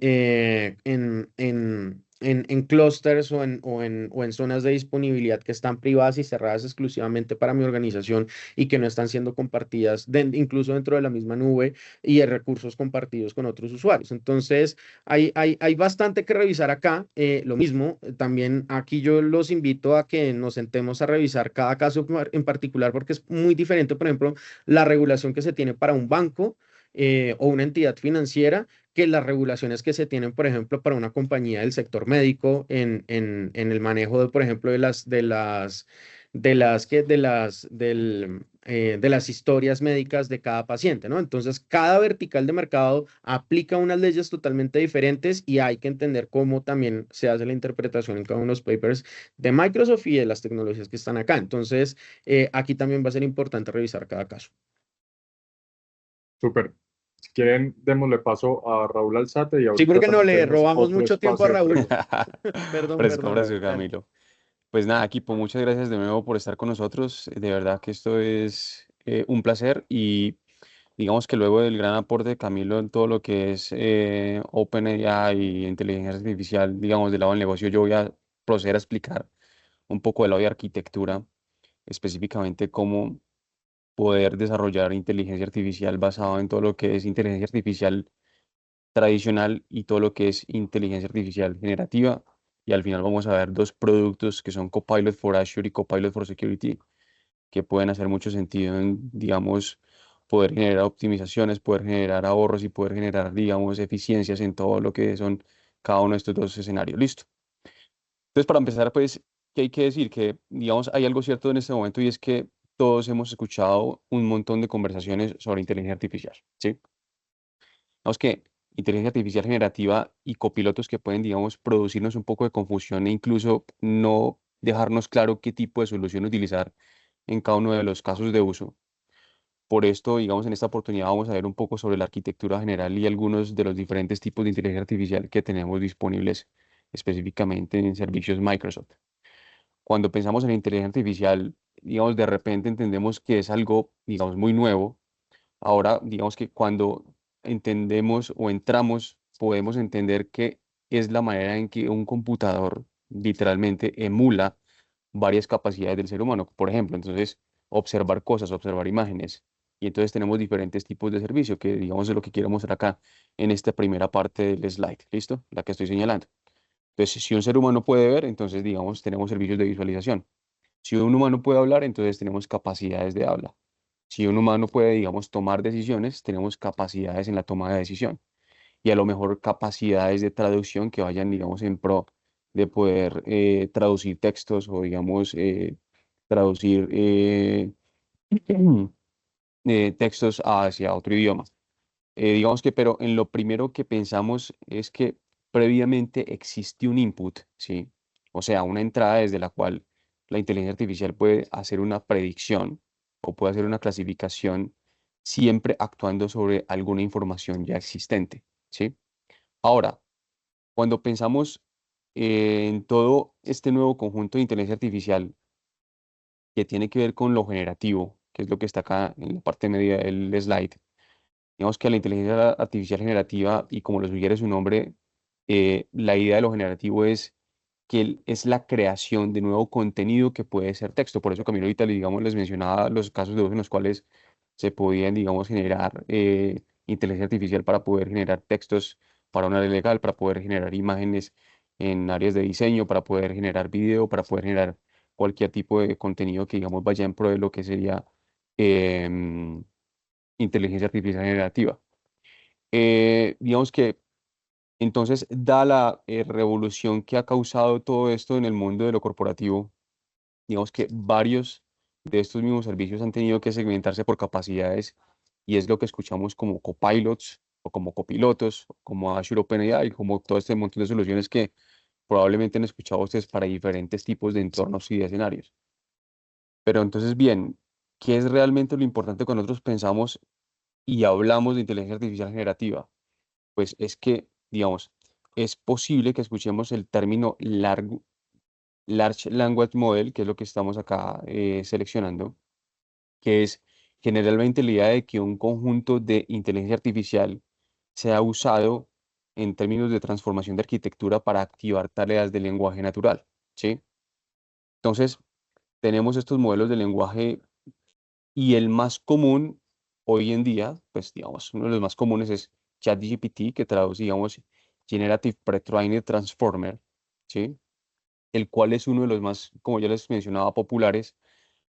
en clusters o en zonas de disponibilidad que están privadas y cerradas exclusivamente para mi organización y que no están siendo compartidas incluso dentro de la misma nube y de recursos compartidos con otros usuarios. Entonces, hay bastante que revisar acá. Lo mismo, también aquí yo los invito a que nos sentemos a revisar cada caso en particular porque es muy diferente, por ejemplo, la regulación que se tiene para un banco o una entidad financiera que las regulaciones que se tienen, por ejemplo, para una compañía del sector médico en el manejo de, por ejemplo, de las historias médicas de cada paciente, ¿no? Entonces, cada vertical de mercado aplica unas leyes totalmente diferentes y hay que entender cómo también se hace la interpretación en cada uno de los papers de Microsoft y de las tecnologías que están acá. Entonces, aquí también va a ser importante revisar cada caso. Súper. Si quieren, démosle paso a Raúl Alzate y Sí, ahorita porque no también le tenemos robamos otro mucho tiempo a espacio de Raúl. preguntas. Perdón, Fresco, perdón. fresco, Dale. Camilo. Pues nada, equipo, muchas gracias de nuevo por estar con nosotros. De verdad que esto es un placer y digamos que luego del gran aporte de Camilo en todo lo que es OpenAI y inteligencia artificial, digamos, del lado del negocio, yo voy a proceder a explicar un poco del lado de arquitectura, específicamente cómo poder desarrollar inteligencia artificial basado en todo lo que es inteligencia artificial tradicional y todo lo que es inteligencia artificial generativa. Y al final vamos a ver dos productos que son Copilot for Azure y Copilot for Security, que pueden hacer mucho sentido en, digamos, poder generar optimizaciones, poder generar ahorros y poder generar, digamos, eficiencias en todo lo que son cada uno de estos dos escenarios. Listo. Entonces, para empezar, pues, ¿qué hay que decir? Que, digamos, hay algo cierto en este momento y es que todos hemos escuchado un montón de conversaciones sobre inteligencia artificial, ¿sí? Digamos que inteligencia artificial generativa y copilotos que pueden, digamos, producirnos un poco de confusión e incluso no dejarnos claro qué tipo de solución utilizar en cada uno de los casos de uso. Por esto, digamos, en esta oportunidad vamos a ver un poco sobre la arquitectura general y algunos de los diferentes tipos de inteligencia artificial que tenemos disponibles específicamente en servicios Microsoft. Cuando pensamos en inteligencia artificial, digamos, de repente entendemos que es algo, digamos, muy nuevo. Ahora, digamos que cuando entendemos o entramos, podemos entender que es la manera en que un computador literalmente emula varias capacidades del ser humano. Por ejemplo, entonces, observar cosas, observar imágenes. Y entonces tenemos diferentes tipos de servicio, que digamos es lo que quiero mostrar acá en esta primera parte del slide. ¿Listo? La que estoy señalando. Entonces, si un ser humano puede ver, entonces, digamos, tenemos servicios de visualización. Si un humano puede hablar, entonces tenemos capacidades de habla. Si un humano puede, digamos, tomar decisiones, tenemos capacidades en la toma de decisión. Y a lo mejor capacidades de traducción que vayan, digamos, en pro de poder traducir textos o, digamos, traducir textos hacia otro idioma. Digamos que, pero en lo primero que pensamos es que previamente existe un input, ¿sí? O sea, una entrada desde la cual la inteligencia artificial puede hacer una predicción o puede hacer una clasificación siempre actuando sobre alguna información ya existente, ¿sí? Ahora, cuando pensamos en todo este nuevo conjunto de inteligencia artificial que tiene que ver con lo generativo, que es lo que está acá en la parte media del slide, digamos que la inteligencia artificial generativa, y como lo sugiere su nombre, la idea de lo generativo es que es la creación de nuevo contenido que puede ser texto. Por eso Camilo ahorita digamos, les mencionaba los casos de uso en los cuales se podían, digamos, generar inteligencia artificial para poder generar textos para una área legal, para poder generar imágenes en áreas de diseño, para poder generar video, para poder generar cualquier tipo de contenido que, digamos, vaya en pro de lo que sería em, inteligencia artificial generativa. Digamos que entonces, da la revolución que ha causado todo esto en el mundo de lo corporativo, digamos que varios de estos mismos servicios han tenido que segmentarse por capacidades y es lo que escuchamos como copilots o como copilotos, como Azure OpenAI, como todo este montón de soluciones que probablemente han escuchado ustedes para diferentes tipos de entornos y de escenarios. Pero entonces, bien, ¿qué es realmente lo importante cuando nosotros pensamos y hablamos de inteligencia artificial generativa? Pues es que, digamos, es posible que escuchemos el término Large Language Model, que es lo que estamos acá seleccionando, que es generalmente la idea de que un conjunto de inteligencia artificial sea usado en términos de transformación de arquitectura para activar tareas de lenguaje natural, ¿sí? Entonces, tenemos estos modelos de lenguaje y el más común hoy en día, pues digamos, uno de los más comunes es ChatGPT, que traduce, digamos, Generative Pre-trained Transformer, ¿sí? El cual es uno de los más, como ya les mencionaba, populares,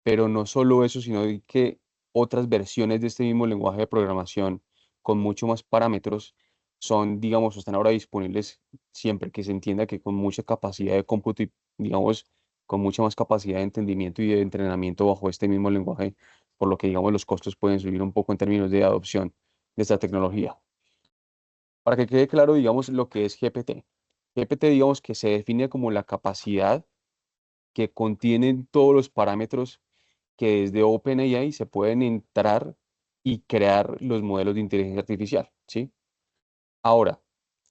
pero no solo eso, sino que otras versiones de este mismo lenguaje de programación con mucho más parámetros son, digamos, están ahora disponibles siempre que se entienda que con mucha capacidad de cómputo y, digamos, con mucha más capacidad de entendimiento y de entrenamiento bajo este mismo lenguaje, por lo que, digamos, los costos pueden subir un poco en términos de adopción de esta tecnología. Para que quede claro, digamos, lo que es GPT. GPT, digamos, que se define como la capacidad que contienen todos los parámetros que desde OpenAI se pueden entrar y crear los modelos de inteligencia artificial, ¿sí? Ahora,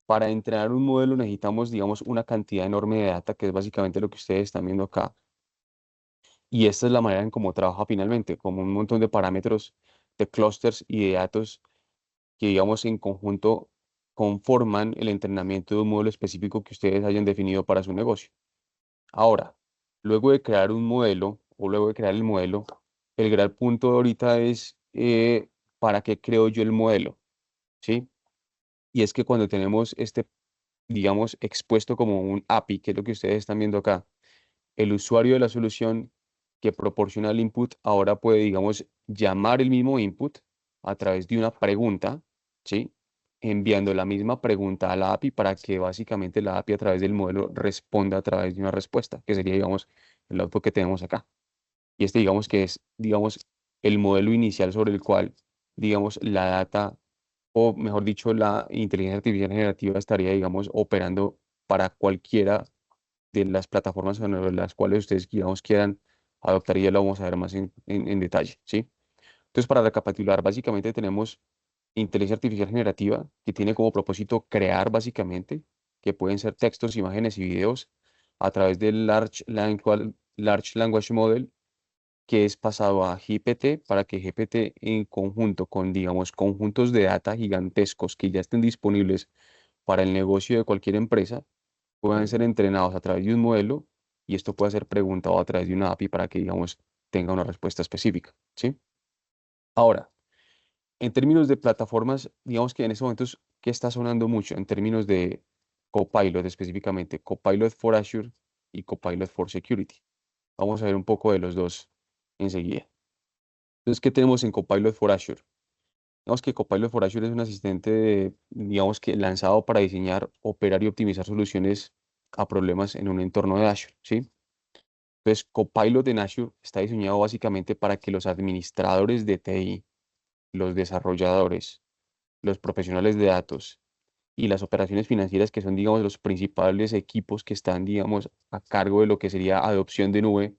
para entrenar un modelo necesitamos, digamos, una cantidad enorme de data, que es básicamente lo que ustedes están viendo acá. Y esta es la manera en cómo trabaja finalmente, como un montón de parámetros, de clusters y de datos que, digamos, en conjunto conforman el entrenamiento de un modelo específico que ustedes hayan definido para su negocio. Ahora, luego de crear un modelo o luego de crear el modelo, el gran punto ahorita es ¿para qué creo yo el modelo? ¿Sí? Y es que cuando tenemos este, digamos, expuesto como un API, que es lo que ustedes están viendo acá, el usuario de la solución que proporciona el input ahora puede, digamos, llamar el mismo input a través de una pregunta, ¿sí? Enviando la misma pregunta a la API para que básicamente la API a través del modelo responda a través de una respuesta, que sería, digamos, el output que tenemos acá. Y este, digamos, que es, digamos, el modelo inicial sobre el cual, digamos, la data, o mejor dicho, la inteligencia artificial generativa estaría, digamos, operando para cualquiera de las plataformas sobre las cuales ustedes, digamos, quieran adoptar y ya lo vamos a ver más en detalle, ¿sí? Entonces, para recapitular, básicamente tenemos inteligencia artificial generativa que tiene como propósito crear básicamente, que pueden ser textos, imágenes y videos a través del Large Language Model que es pasado a GPT para que GPT en conjunto con, digamos, conjuntos de data gigantescos que ya estén disponibles para el negocio de cualquier empresa, puedan ser entrenados a través de un modelo y esto puede ser preguntado a través de una API para que, digamos, tenga una respuesta específica, ¿sí? Ahora, en términos de plataformas, digamos que en estos momentos, ¿qué está sonando mucho? En términos de Copilot específicamente, Copilot for Azure y Copilot for Security. Vamos a ver un poco de los dos enseguida. Entonces, ¿qué tenemos en Copilot for Azure? Digamos que Copilot for Azure es un asistente, digamos que lanzado para diseñar, operar y optimizar soluciones a problemas en un entorno de Azure, ¿sí? Entonces, Copilot en Azure está diseñado básicamente para que los administradores de TI, los desarrolladores, los profesionales de datos y las operaciones financieras, que son, digamos, los principales equipos que están, digamos, a cargo de lo que sería adopción de nube,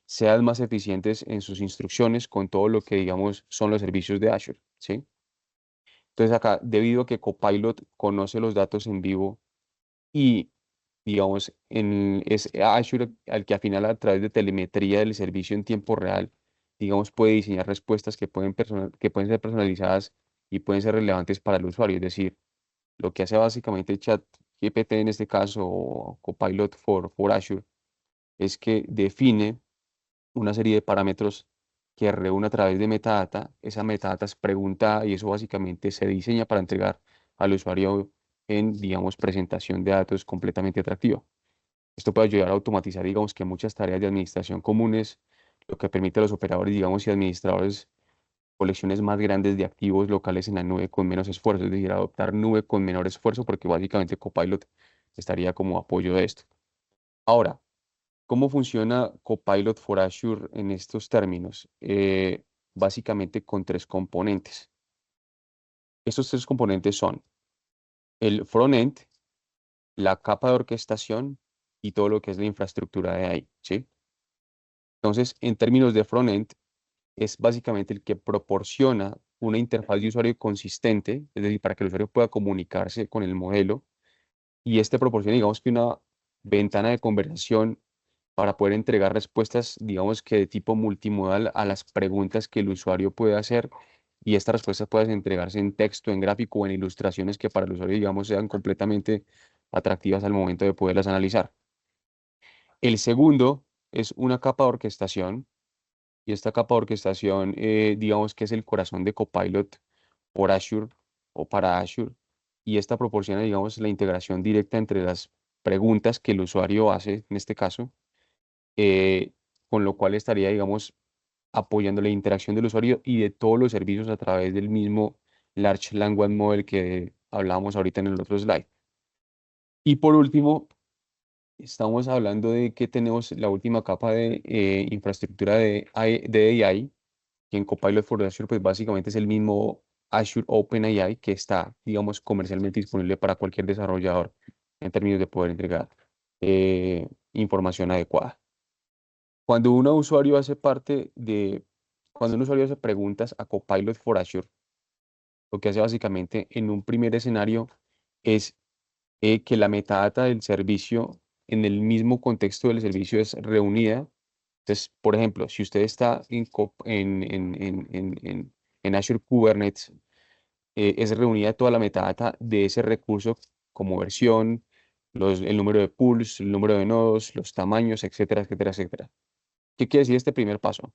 sean más eficientes en sus instrucciones con todo lo que, digamos, son los servicios de Azure, ¿sí? Entonces acá, debido a que Copilot conoce los datos en vivo y, digamos, es Azure al que al final a través de telemetría del servicio en tiempo real, digamos, puede diseñar respuestas que pueden ser personalizadas y pueden ser relevantes para el usuario. Es decir, lo que hace básicamente ChatGPT en este caso, o Copilot for Azure, es que define una serie de parámetros que reúne a través de metadata. Esa metadata es preguntada y eso básicamente se diseña para entregar al usuario en, digamos, presentación de datos completamente atractiva. Esto puede ayudar a automatizar, digamos, que muchas tareas de administración comunes, lo que permite a los operadores, digamos, y administradores colecciones más grandes de activos locales en la nube con menos esfuerzo, es decir, adoptar nube con menor esfuerzo, porque básicamente Copilot estaría como apoyo de esto. Ahora, ¿cómo funciona Copilot for Azure en estos términos? Básicamente con tres componentes. Estos tres componentes son el frontend, la capa de orquestación y todo lo que es la infraestructura de ahí, ¿sí? Entonces, en términos de frontend, es básicamente el que proporciona una interfaz de usuario consistente, es decir, para que el usuario pueda comunicarse con el modelo y este proporciona, digamos que una ventana de conversación para poder entregar respuestas, digamos que de tipo multimodal a las preguntas que el usuario puede hacer y estas respuestas pueden entregarse en texto, en gráfico o en ilustraciones que para el usuario, digamos, sean completamente atractivas al momento de poderlas analizar. El segundo es una capa de orquestación, y esta capa de orquestación, digamos que es el corazón de Copilot por Azure o para Azure, y esta proporciona, digamos, la integración directa entre las preguntas que el usuario hace, en este caso, eh, con lo cual estaría, digamos, apoyando la interacción del usuario y de todos los servicios a través del mismo Large Language Model que hablábamos ahorita en el otro slide. Y por último, estamos hablando de que tenemos la última capa de infraestructura de AI, que en Copilot for Azure, pues básicamente es el mismo Azure OpenAI que está, digamos, comercialmente disponible para cualquier desarrollador en términos de poder entregar información adecuada. Cuando un usuario hace cuando un usuario hace preguntas a Copilot for Azure, lo que hace básicamente en un primer escenario es que la metadata del servicio en el mismo contexto del servicio es reunida. Entonces, por ejemplo, si usted está en Azure Kubernetes, es reunida toda la metadata de ese recurso como versión, el número de pools, el número de nodos, los tamaños, etcétera, etcétera, etcétera. ¿Qué quiere decir este primer paso?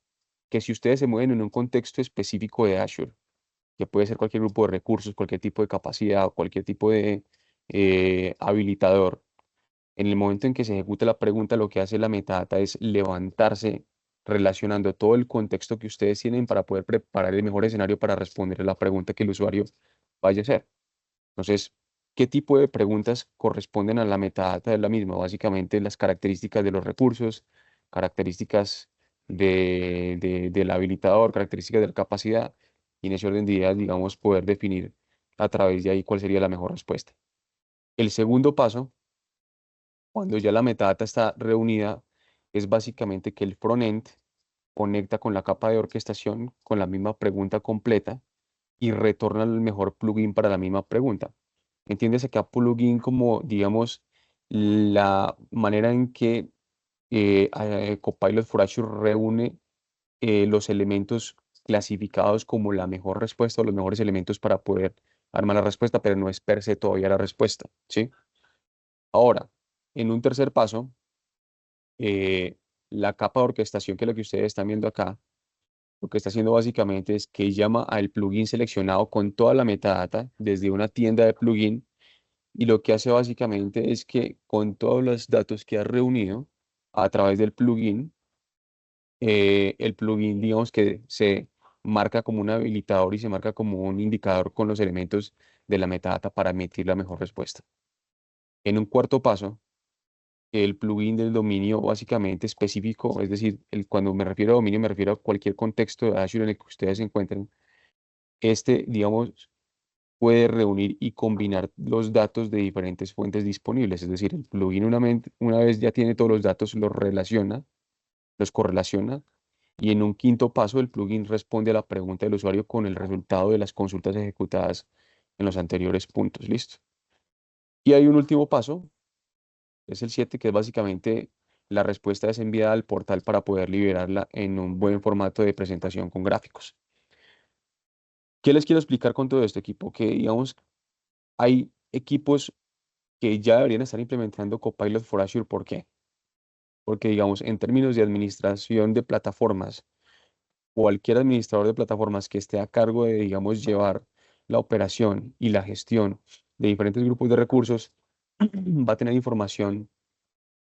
Que si ustedes se mueven en un contexto específico de Azure, que puede ser cualquier grupo de recursos, cualquier tipo de capacidad o cualquier tipo de habilitador, en el momento en que se ejecuta la pregunta, lo que hace la metadata es levantarse relacionando todo el contexto que ustedes tienen para poder preparar el mejor escenario para responder a la pregunta que el usuario vaya a hacer. Entonces, ¿qué tipo de preguntas corresponden a la metadata de la misma? Básicamente las características de los recursos, características del habilitador, características de la capacidad, y en ese orden de ideas, digamos, poder definir a través de ahí cuál sería la mejor respuesta. El segundo paso, cuando ya la metadata está reunida, es básicamente que el frontend conecta con la capa de orquestación con la misma pregunta completa y retorna el mejor plugin para la misma pregunta. Entiéndase que a plugin como, digamos, la manera en que Copilot for Azure reúne los elementos clasificados como la mejor respuesta o los mejores elementos para poder armar la respuesta, pero no es per se todavía la respuesta, ¿sí? Ahora, en un tercer paso, eh, la capa de orquestación, que es lo que ustedes están viendo acá, lo que está haciendo básicamente es que llama al plugin seleccionado con toda la metadata desde una tienda de plugin, y lo que hace básicamente es que con todos los datos que ha reunido a través del plugin, el plugin, digamos que se marca como un habilitador y se marca como un indicador con los elementos de la metadata para emitir la mejor respuesta. En un cuarto paso, el plugin del dominio básicamente específico, es decir, cuando me refiero a dominio me refiero a cualquier contexto de Azure en el que ustedes se encuentren. Digamos, puede reunir y combinar los datos de diferentes fuentes disponibles, es decir, el plugin una vez ya tiene todos los datos, los relaciona, los correlaciona, y en un quinto paso el plugin responde a la pregunta del usuario con el resultado de las consultas ejecutadas en los anteriores puntos. Listo. Y hay un último paso, es el 7, que es básicamente la respuesta es enviada al portal para poder liberarla en un buen formato de presentación con gráficos. ¿Qué les quiero explicar con todo esto, equipo? Que, digamos, hay equipos que ya deberían estar implementando Copilot for Azure. ¿Por qué? Porque, digamos, en términos de administración de plataformas, cualquier administrador de plataformas que esté a cargo de, digamos, llevar la operación y la gestión de diferentes grupos de recursos, va a tener información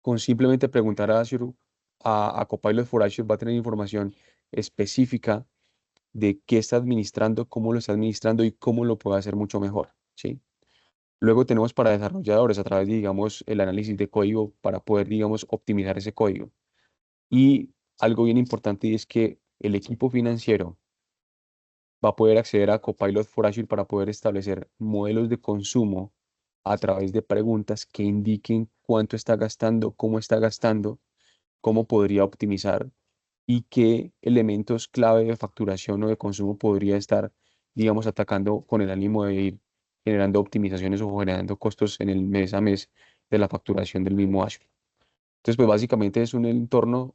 con simplemente preguntar a Azure, a Copilot for Azure, va a tener información específica de qué está administrando, cómo lo está administrando y cómo lo puede hacer mucho mejor, ¿sí? Luego tenemos para desarrolladores a través de, digamos, el análisis de código para poder, digamos, optimizar ese código. Y algo bien importante, y es que el equipo financiero va a poder acceder a Copilot for Azure para poder establecer modelos de consumo a través de preguntas que indiquen cuánto está gastando, cómo podría optimizar y qué elementos clave de facturación o de consumo podría estar, digamos, atacando con el ánimo de ir generando optimizaciones o generando costos en el mes a mes de la facturación del mismo Azure. Entonces, pues básicamente es un entorno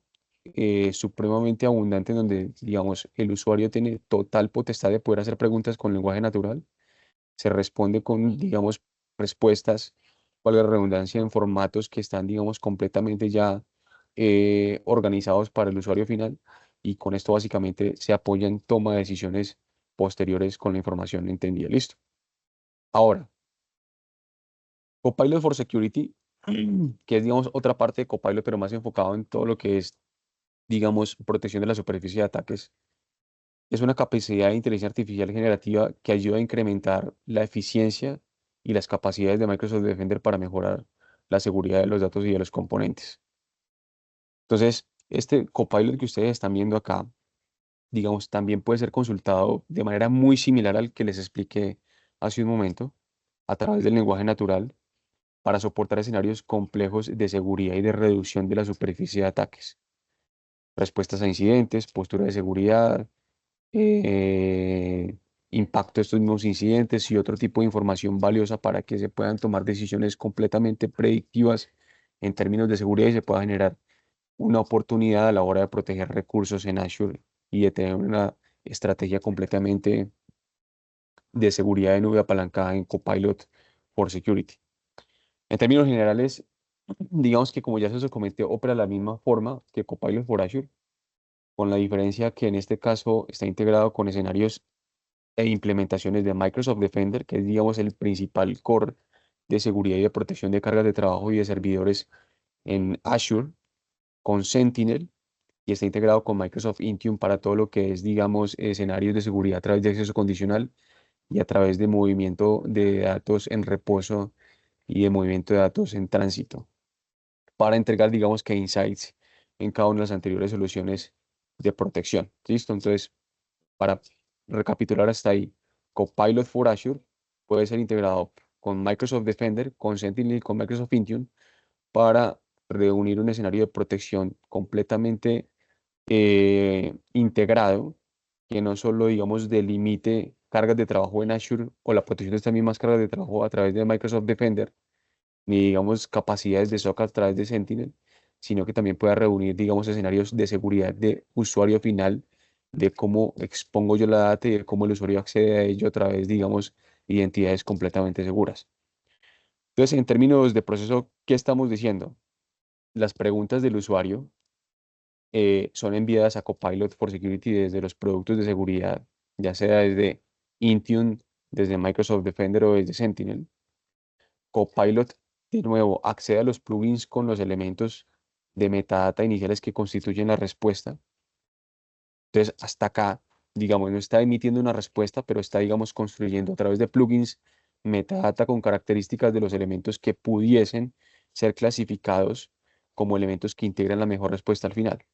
supremamente abundante en donde, digamos, el usuario tiene total potestad de poder hacer preguntas con lenguaje natural. Se responde con, digamos, respuestas, valga la redundancia, en formatos que están, digamos, completamente ya organizados para el usuario final. Y con esto básicamente se apoya en toma de decisiones posteriores con la información entendida. Listo. Ahora, Copilot for Security, que es, digamos, otra parte de Copilot, pero más enfocado en todo lo que es, digamos, protección de la superficie de ataques. Es una capacidad de inteligencia artificial generativa que ayuda a incrementar la eficiencia y las capacidades de Microsoft Defender para mejorar la seguridad de los datos y de los componentes. Entonces, este Copilot que ustedes están viendo acá, digamos, también puede ser consultado de manera muy similar al que les expliqué hace un momento, a través del lenguaje natural, para soportar escenarios complejos de seguridad y de reducción de la superficie de ataques, respuestas a incidentes, postura de seguridad, eh, impacto de estos mismos incidentes y otro tipo de información valiosa para que se puedan tomar decisiones completamente predictivas en términos de seguridad y se pueda generar una oportunidad a la hora de proteger recursos en Azure y de tener una estrategia completamente de seguridad de nube apalancada en Copilot for Security. En términos generales, digamos que como ya se os comenté, opera de la misma forma que Copilot for Azure, con la diferencia que en este caso está integrado con escenarios e implementaciones de Microsoft Defender, que es, digamos, el principal core de seguridad y de protección de cargas de trabajo y de servidores en Azure, con Sentinel, y está integrado con Microsoft Intune para todo lo que es, digamos, escenarios de seguridad a través de acceso condicional y a través de movimiento de datos en reposo y de movimiento de datos en tránsito, para entregar, digamos, que insights en cada una de las anteriores soluciones de protección. ¿Listo? Entonces, para recapitular hasta ahí, Copilot for Azure puede ser integrado con Microsoft Defender, con Sentinel y con Microsoft Intune para reunir un escenario de protección completamente integrado, que no solo, digamos, delimite cargas de trabajo en Azure o la protección de estas mismas cargas de trabajo a través de Microsoft Defender, ni, digamos, capacidades de SOC a través de Sentinel, sino que también pueda reunir, digamos, escenarios de seguridad de usuario final, de cómo expongo yo la data y de cómo el usuario accede a ello a través, digamos, identidades completamente seguras. Entonces, en términos de proceso, ¿qué estamos diciendo? Las preguntas del usuario son enviadas a Copilot for Security desde los productos de seguridad, ya sea desde Intune, desde Microsoft Defender o desde Sentinel. Copilot, de nuevo, accede a los plugins con los elementos de metadata iniciales que constituyen la respuesta. Entonces, hasta acá, digamos, no está emitiendo una respuesta, pero está, digamos, construyendo a través de plugins metadata con características de los elementos que pudiesen ser clasificados como elementos que integran la mejor respuesta al final.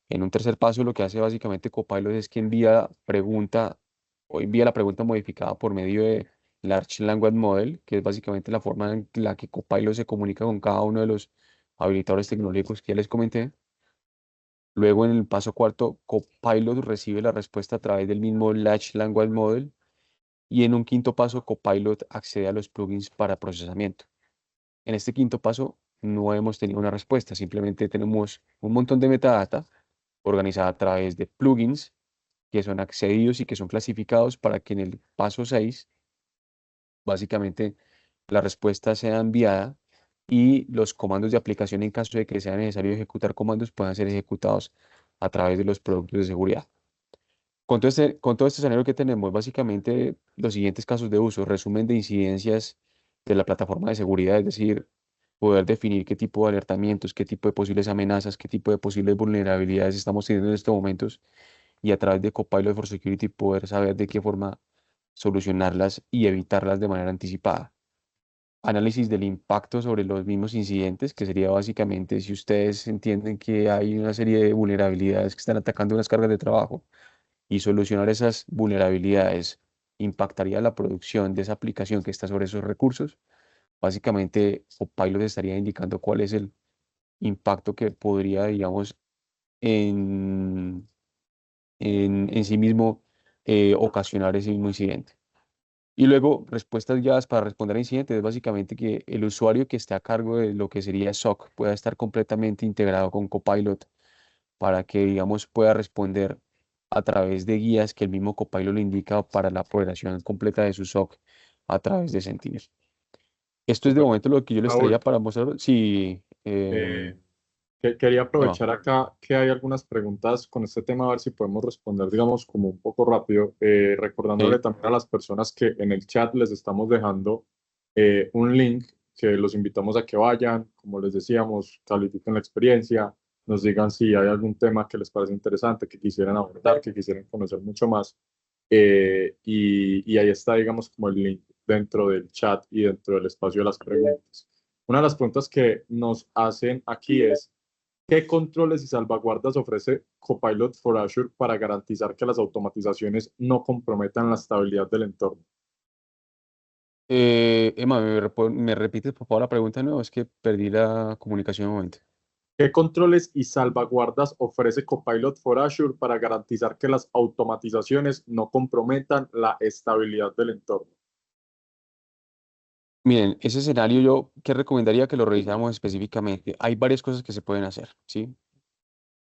En un tercer paso, lo que hace básicamente Copilot es que envía la pregunta modificada por medio de Large Language Model, que es básicamente la forma en la que Copilot se comunica con cada uno de los habilitadores tecnológicos que ya les comenté. Luego, en el paso cuarto, Copilot recibe la respuesta a través del mismo Large Language Model. Y en un quinto paso, Copilot accede a los plugins para procesamiento. En este quinto paso, no hemos tenido una respuesta, simplemente tenemos un montón de metadata organizada a través de plugins que son accedidos y que son clasificados para que en el paso 6 básicamente la respuesta sea enviada y los comandos de aplicación, en caso de que sea necesario ejecutar comandos, puedan ser ejecutados a través de los productos de seguridad. Con todo este escenario que tenemos, básicamente los siguientes casos de uso: resumen de incidencias de la plataforma de seguridad, es decir, poder definir qué tipo de alertamientos, qué tipo de posibles amenazas, qué tipo de posibles vulnerabilidades estamos teniendo en estos momentos, y a través de Copilot for Security poder saber de qué forma solucionarlas y evitarlas de manera anticipada. Análisis del impacto sobre los mismos incidentes, que sería básicamente si ustedes entienden que hay una serie de vulnerabilidades que están atacando unas cargas de trabajo y solucionar esas vulnerabilidades impactaría la producción de esa aplicación que está sobre esos recursos. Básicamente, Copilot estaría indicando cuál es el impacto que podría, digamos, en, en sí mismo ocasionar ese mismo incidente. Y luego, respuestas guiadas para responder a incidentes, es básicamente que el usuario que esté a cargo de lo que sería SOC pueda estar completamente integrado con Copilot para que, digamos, pueda responder a través de guías que el mismo Copilot le indica para la programación completa de su SOC a través de Sentinel. Esto es de Súper. momento lo que yo les traía Raúl, para mostrar. Sí, quería Emma. aprovechar acá que hay algunas preguntas con este tema, a ver si podemos responder, digamos, como un poco rápido, recordándole Sí. también a las personas que en el chat les estamos dejando un link que los invitamos a que vayan, como les decíamos, califiquen la experiencia, nos digan si hay algún tema que les parece interesante, que quisieran abordar, que quisieran conocer mucho más. Y ahí está, digamos, como el link dentro del chat y dentro del espacio de las preguntas. Una de las preguntas que nos hacen aquí es, ¿qué controles y salvaguardas ofrece Copilot for Azure para garantizar que las automatizaciones no comprometan la estabilidad del entorno? Emma, ¿me repites por favor la pregunta de nuevo? Es que perdí la comunicación un momento. ¿Qué controles y salvaguardas ofrece Copilot for Azure para garantizar que las automatizaciones no comprometan la estabilidad del entorno? Miren, ese escenario yo que recomendaría que lo revisáramos específicamente. Hay varias cosas que se pueden hacer, ¿sí?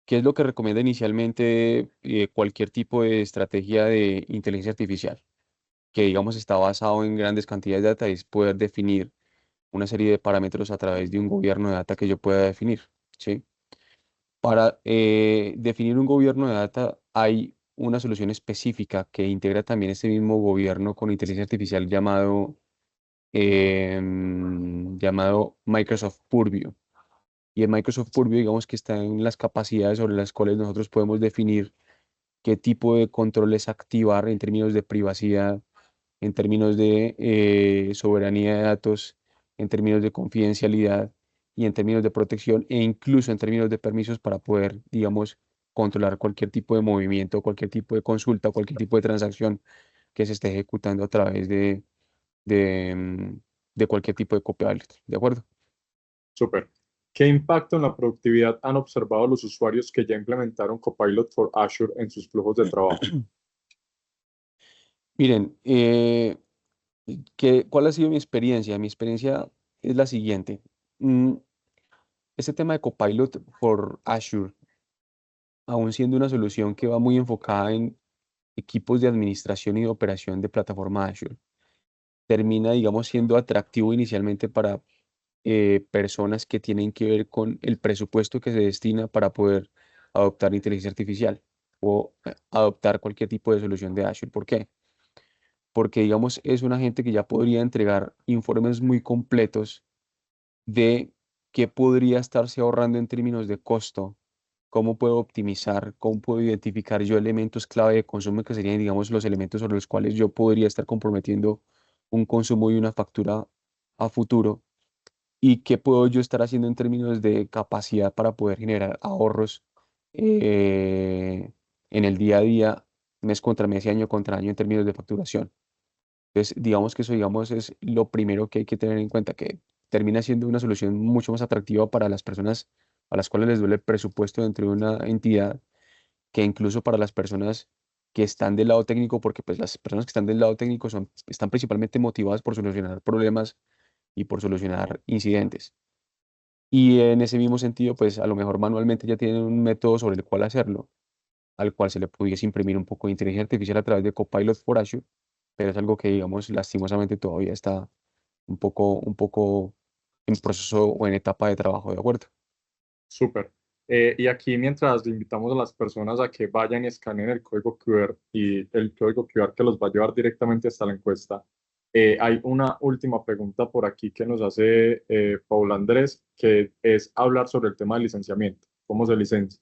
¿Qué es lo que recomienda inicialmente cualquier tipo de estrategia de inteligencia artificial? Que digamos está basado en grandes cantidades de data y es poder definir una serie de parámetros a través de un gobierno de data que yo pueda definir, ¿sí? Para definir un gobierno de data hay una solución específica que integra también este mismo gobierno con inteligencia artificial llamado Microsoft Purview. Y en Microsoft Purview, digamos que está en las capacidades sobre las cuales nosotros podemos definir qué tipo de controles activar en términos de privacidad, en términos de soberanía de datos, en términos de confidencialidad y en términos de protección e incluso en términos de permisos para poder, digamos, controlar cualquier tipo de movimiento, cualquier tipo de consulta, cualquier tipo de transacción que se esté ejecutando a través de, mm, de cualquier tipo de Copilot. ¿De acuerdo? Súper. ¿Qué impacto en la productividad han observado los usuarios que ya implementaron Copilot for Azure en sus flujos de trabajo? Miren, ¿cuál ha sido mi experiencia? Mi experiencia es la siguiente. Mm, Este tema de Copilot por Azure, aún siendo una solución que va muy enfocada en equipos de administración y de operación de plataforma Azure, termina, digamos, siendo atractivo inicialmente para personas que tienen que ver con el presupuesto que se destina para poder adoptar inteligencia artificial o adoptar cualquier tipo de solución de Azure. ¿Por qué? Porque, digamos, es una gente que ya podría entregar informes muy completos de qué podría estarse ahorrando en términos de costo, cómo puedo optimizar, cómo puedo identificar yo elementos clave de consumo que serían, digamos, los elementos sobre los cuales yo podría estar comprometiendo un consumo y una factura a futuro y qué puedo yo estar haciendo en términos de capacidad para poder generar ahorros eh, en el día a día, mes contra mes y año contra año en términos de facturación. Entonces, digamos que eso, digamos, es lo primero que hay que tener en cuenta, que termina siendo una solución mucho más atractiva para las personas a las cuales les duele el presupuesto dentro de una entidad, que incluso para las personas que están del lado técnico, porque pues las personas que están del lado técnico están principalmente motivadas por solucionar problemas y por solucionar incidentes. Y en ese mismo sentido, pues a lo mejor manualmente ya tienen un método sobre el cual hacerlo, al cual se le pudiese imprimir un poco de inteligencia artificial a través de Copilot por Azure, pero es algo que, digamos, lastimosamente todavía está un poco en proceso o en etapa de trabajo, ¿de acuerdo? Súper. Y aquí mientras invitamos a las personas a que vayan y escaneen el código QR y el código QR que los va a llevar directamente hasta la encuesta, hay una última pregunta por aquí que nos hace Paul Andrés, que es hablar sobre el tema del licenciamiento. ¿Cómo se licencia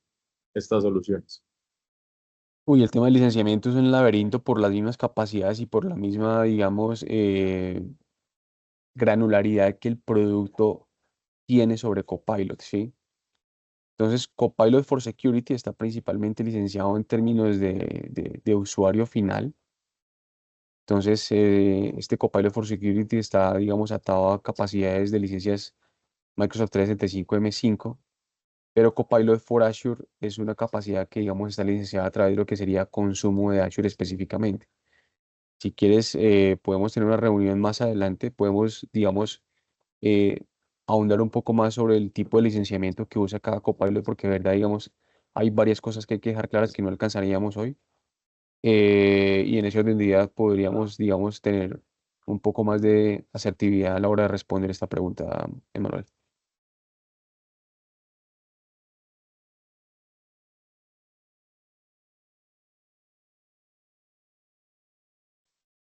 estas soluciones? Uy, el tema del licenciamiento es un laberinto por las mismas capacidades y por la misma, digamos, granularidad que el producto tiene sobre Copilot, ¿sí? Entonces, Copilot for Security está principalmente licenciado en términos de usuario final. Entonces, este Copilot for Security está, digamos, atado a capacidades de licencias Microsoft 365 M5, pero Copilot for Azure es una capacidad que, digamos, está licenciada a través de lo que sería consumo de Azure específicamente. Si quieres, podemos tener una reunión más adelante, podemos, digamos, eh, ahondar un poco más sobre el tipo de licenciamiento que usa cada Copilot, porque de verdad, digamos, hay varias cosas que hay que dejar claras que no alcanzaríamos hoy. Y en ese orden de ideas podríamos, digamos, tener un poco más de asertividad a la hora de responder esta pregunta, Emanuel.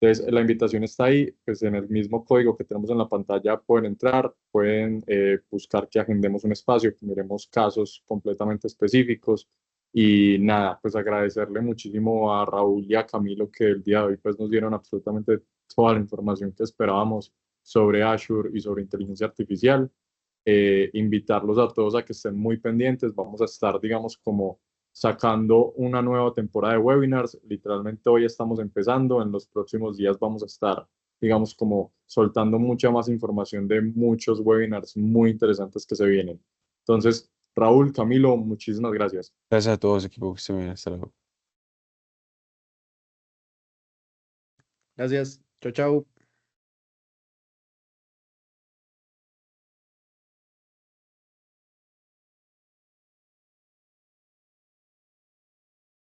Entonces, la invitación está ahí, pues en el mismo código que tenemos en la pantalla pueden entrar, pueden buscar que agendemos un espacio, que miremos casos completamente específicos y nada, pues agradecerle muchísimo a Raúl y a Camilo que el día de hoy pues nos dieron absolutamente toda la información que esperábamos sobre Azure y sobre inteligencia artificial. Invitarlos a todos a que estén muy pendientes, vamos a estar, digamos, como sacando una nueva temporada de webinars. Literalmente hoy estamos empezando, en los próximos días vamos a estar, digamos, como soltando mucha más información de muchos webinars muy interesantes que se vienen. Entonces, Raúl, Camilo, muchísimas gracias. Gracias a todos, equipo, que estén bien. Hasta luego. Gracias. Chao, chao.